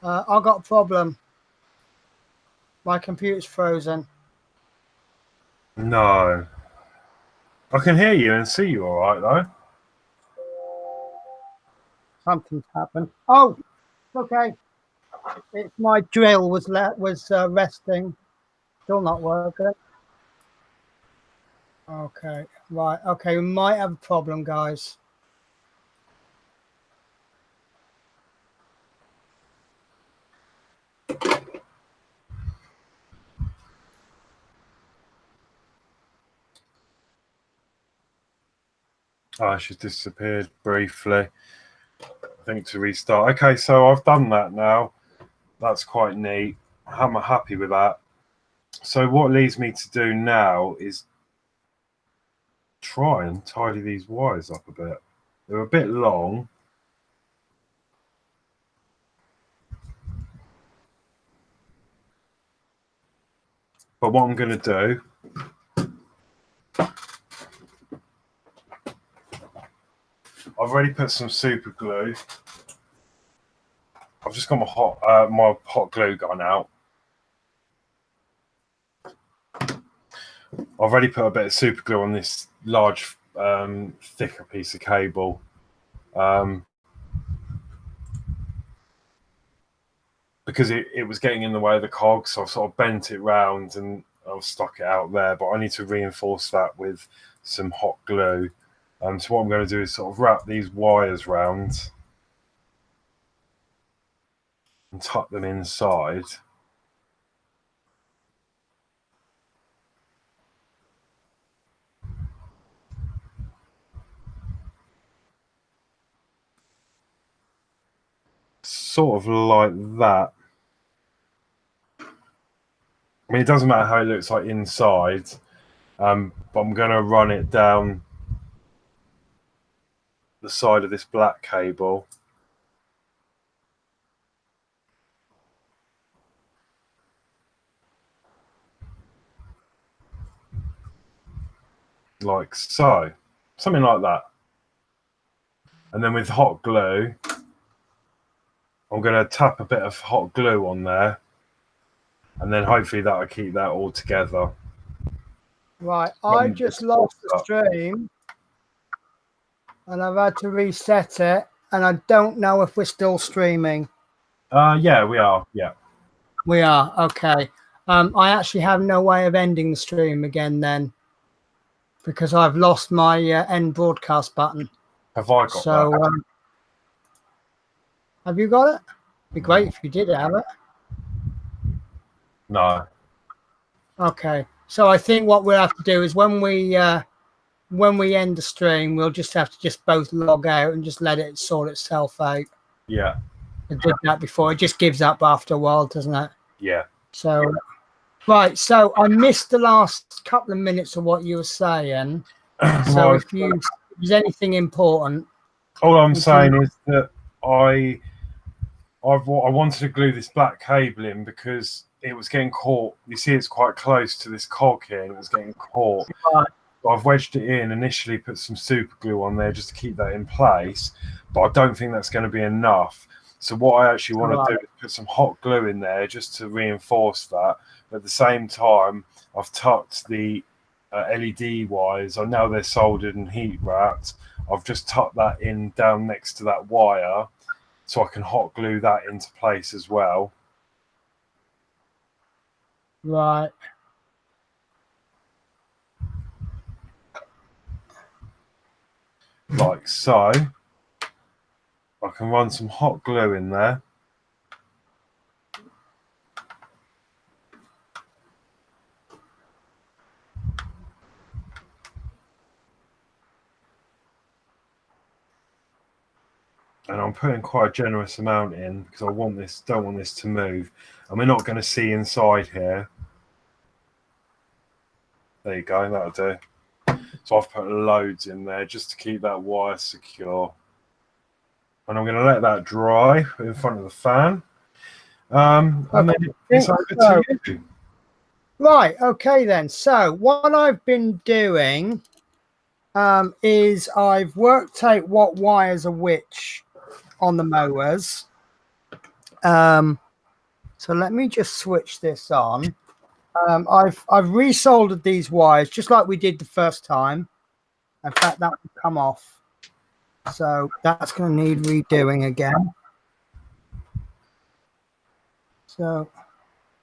I've got a problem. My computer's frozen. No. I can hear you and see you all right, though. Something's happened. Oh, okay. It's my drill was resting. Still not working. Okay, right. Okay, we might have a problem, guys. Oh, she's disappeared briefly. I think to restart. Okay, so I've done that now. That's quite neat. I'm happy with that. So what leads me to do now is try and tidy these wires up a bit. They're a bit long. But what I'm going to do, I've already put some super glue. I've just got my hot glue gun out. I've already put a bit of super glue on this large, thicker piece of cable. because it was getting in the way of the cog, so I've sort of bent it round and I've stuck it out there, but I need to reinforce that with some hot glue. So what I'm going to do is sort of wrap these wires round and tuck them inside. Sort of like that. I mean, it doesn't matter how it looks like inside, but I'm going to run it down the side of this black cable. Like so. Something like that. And then with hot glue, I'm going to tap a bit of hot glue on there, and then hopefully that'll keep that all together. Right, I just lost the stream and I've had to reset it, and I don't know if we're still streaming. Yeah, we are. Yeah. We are, okay. I actually have no way of ending the stream again then, because I've lost my end broadcast button. Have I got that? Have you got it? It'd be great if you did have it. No. Okay, so I think what we'll have to do is when we end the stream, we'll just have to both log out and just let it sort itself out. Yeah. I did that before. It just gives up after a while, doesn't it? Yeah. So, right. So I missed the last couple of minutes of what you were saying. So if there's anything important. All I'm saying is that I wanted to glue this black cable in because it was getting caught. You see, it's quite close to this cog here, and it was getting caught. Right. I've wedged it in, initially put some super glue on there just to keep that in place, but I don't think that's going to be enough. So what I actually want to do is put some hot glue in there just to reinforce that. But at the same time, I've tucked the LED wires. I know they're soldered and heat wrapped. I've just tucked that in down next to that wire so I can hot glue that into place as well. Right. Like so. I can run some hot glue in there. And I'm putting quite a generous amount in because I want this, don't want this to move. And we're not going to see inside here. There you go, that'll do. So I've put loads in there just to keep that wire secure. And I'm going to let that dry in front of the fan. And then it's over to you. Right, okay then. So what I've been doing is I've worked out what wires are which on the mowers. So let me just switch this on. I've resoldered these wires just like we did the first time. In fact, that will come off. So that's going to need redoing again. So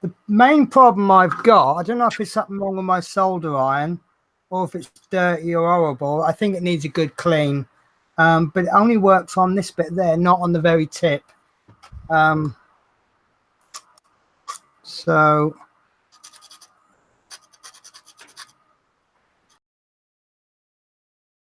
the main problem I've got, I don't know if it's something wrong with my solder iron or if it's dirty or horrible. I think it needs a good clean. But it only works on this bit there, not on the very tip. So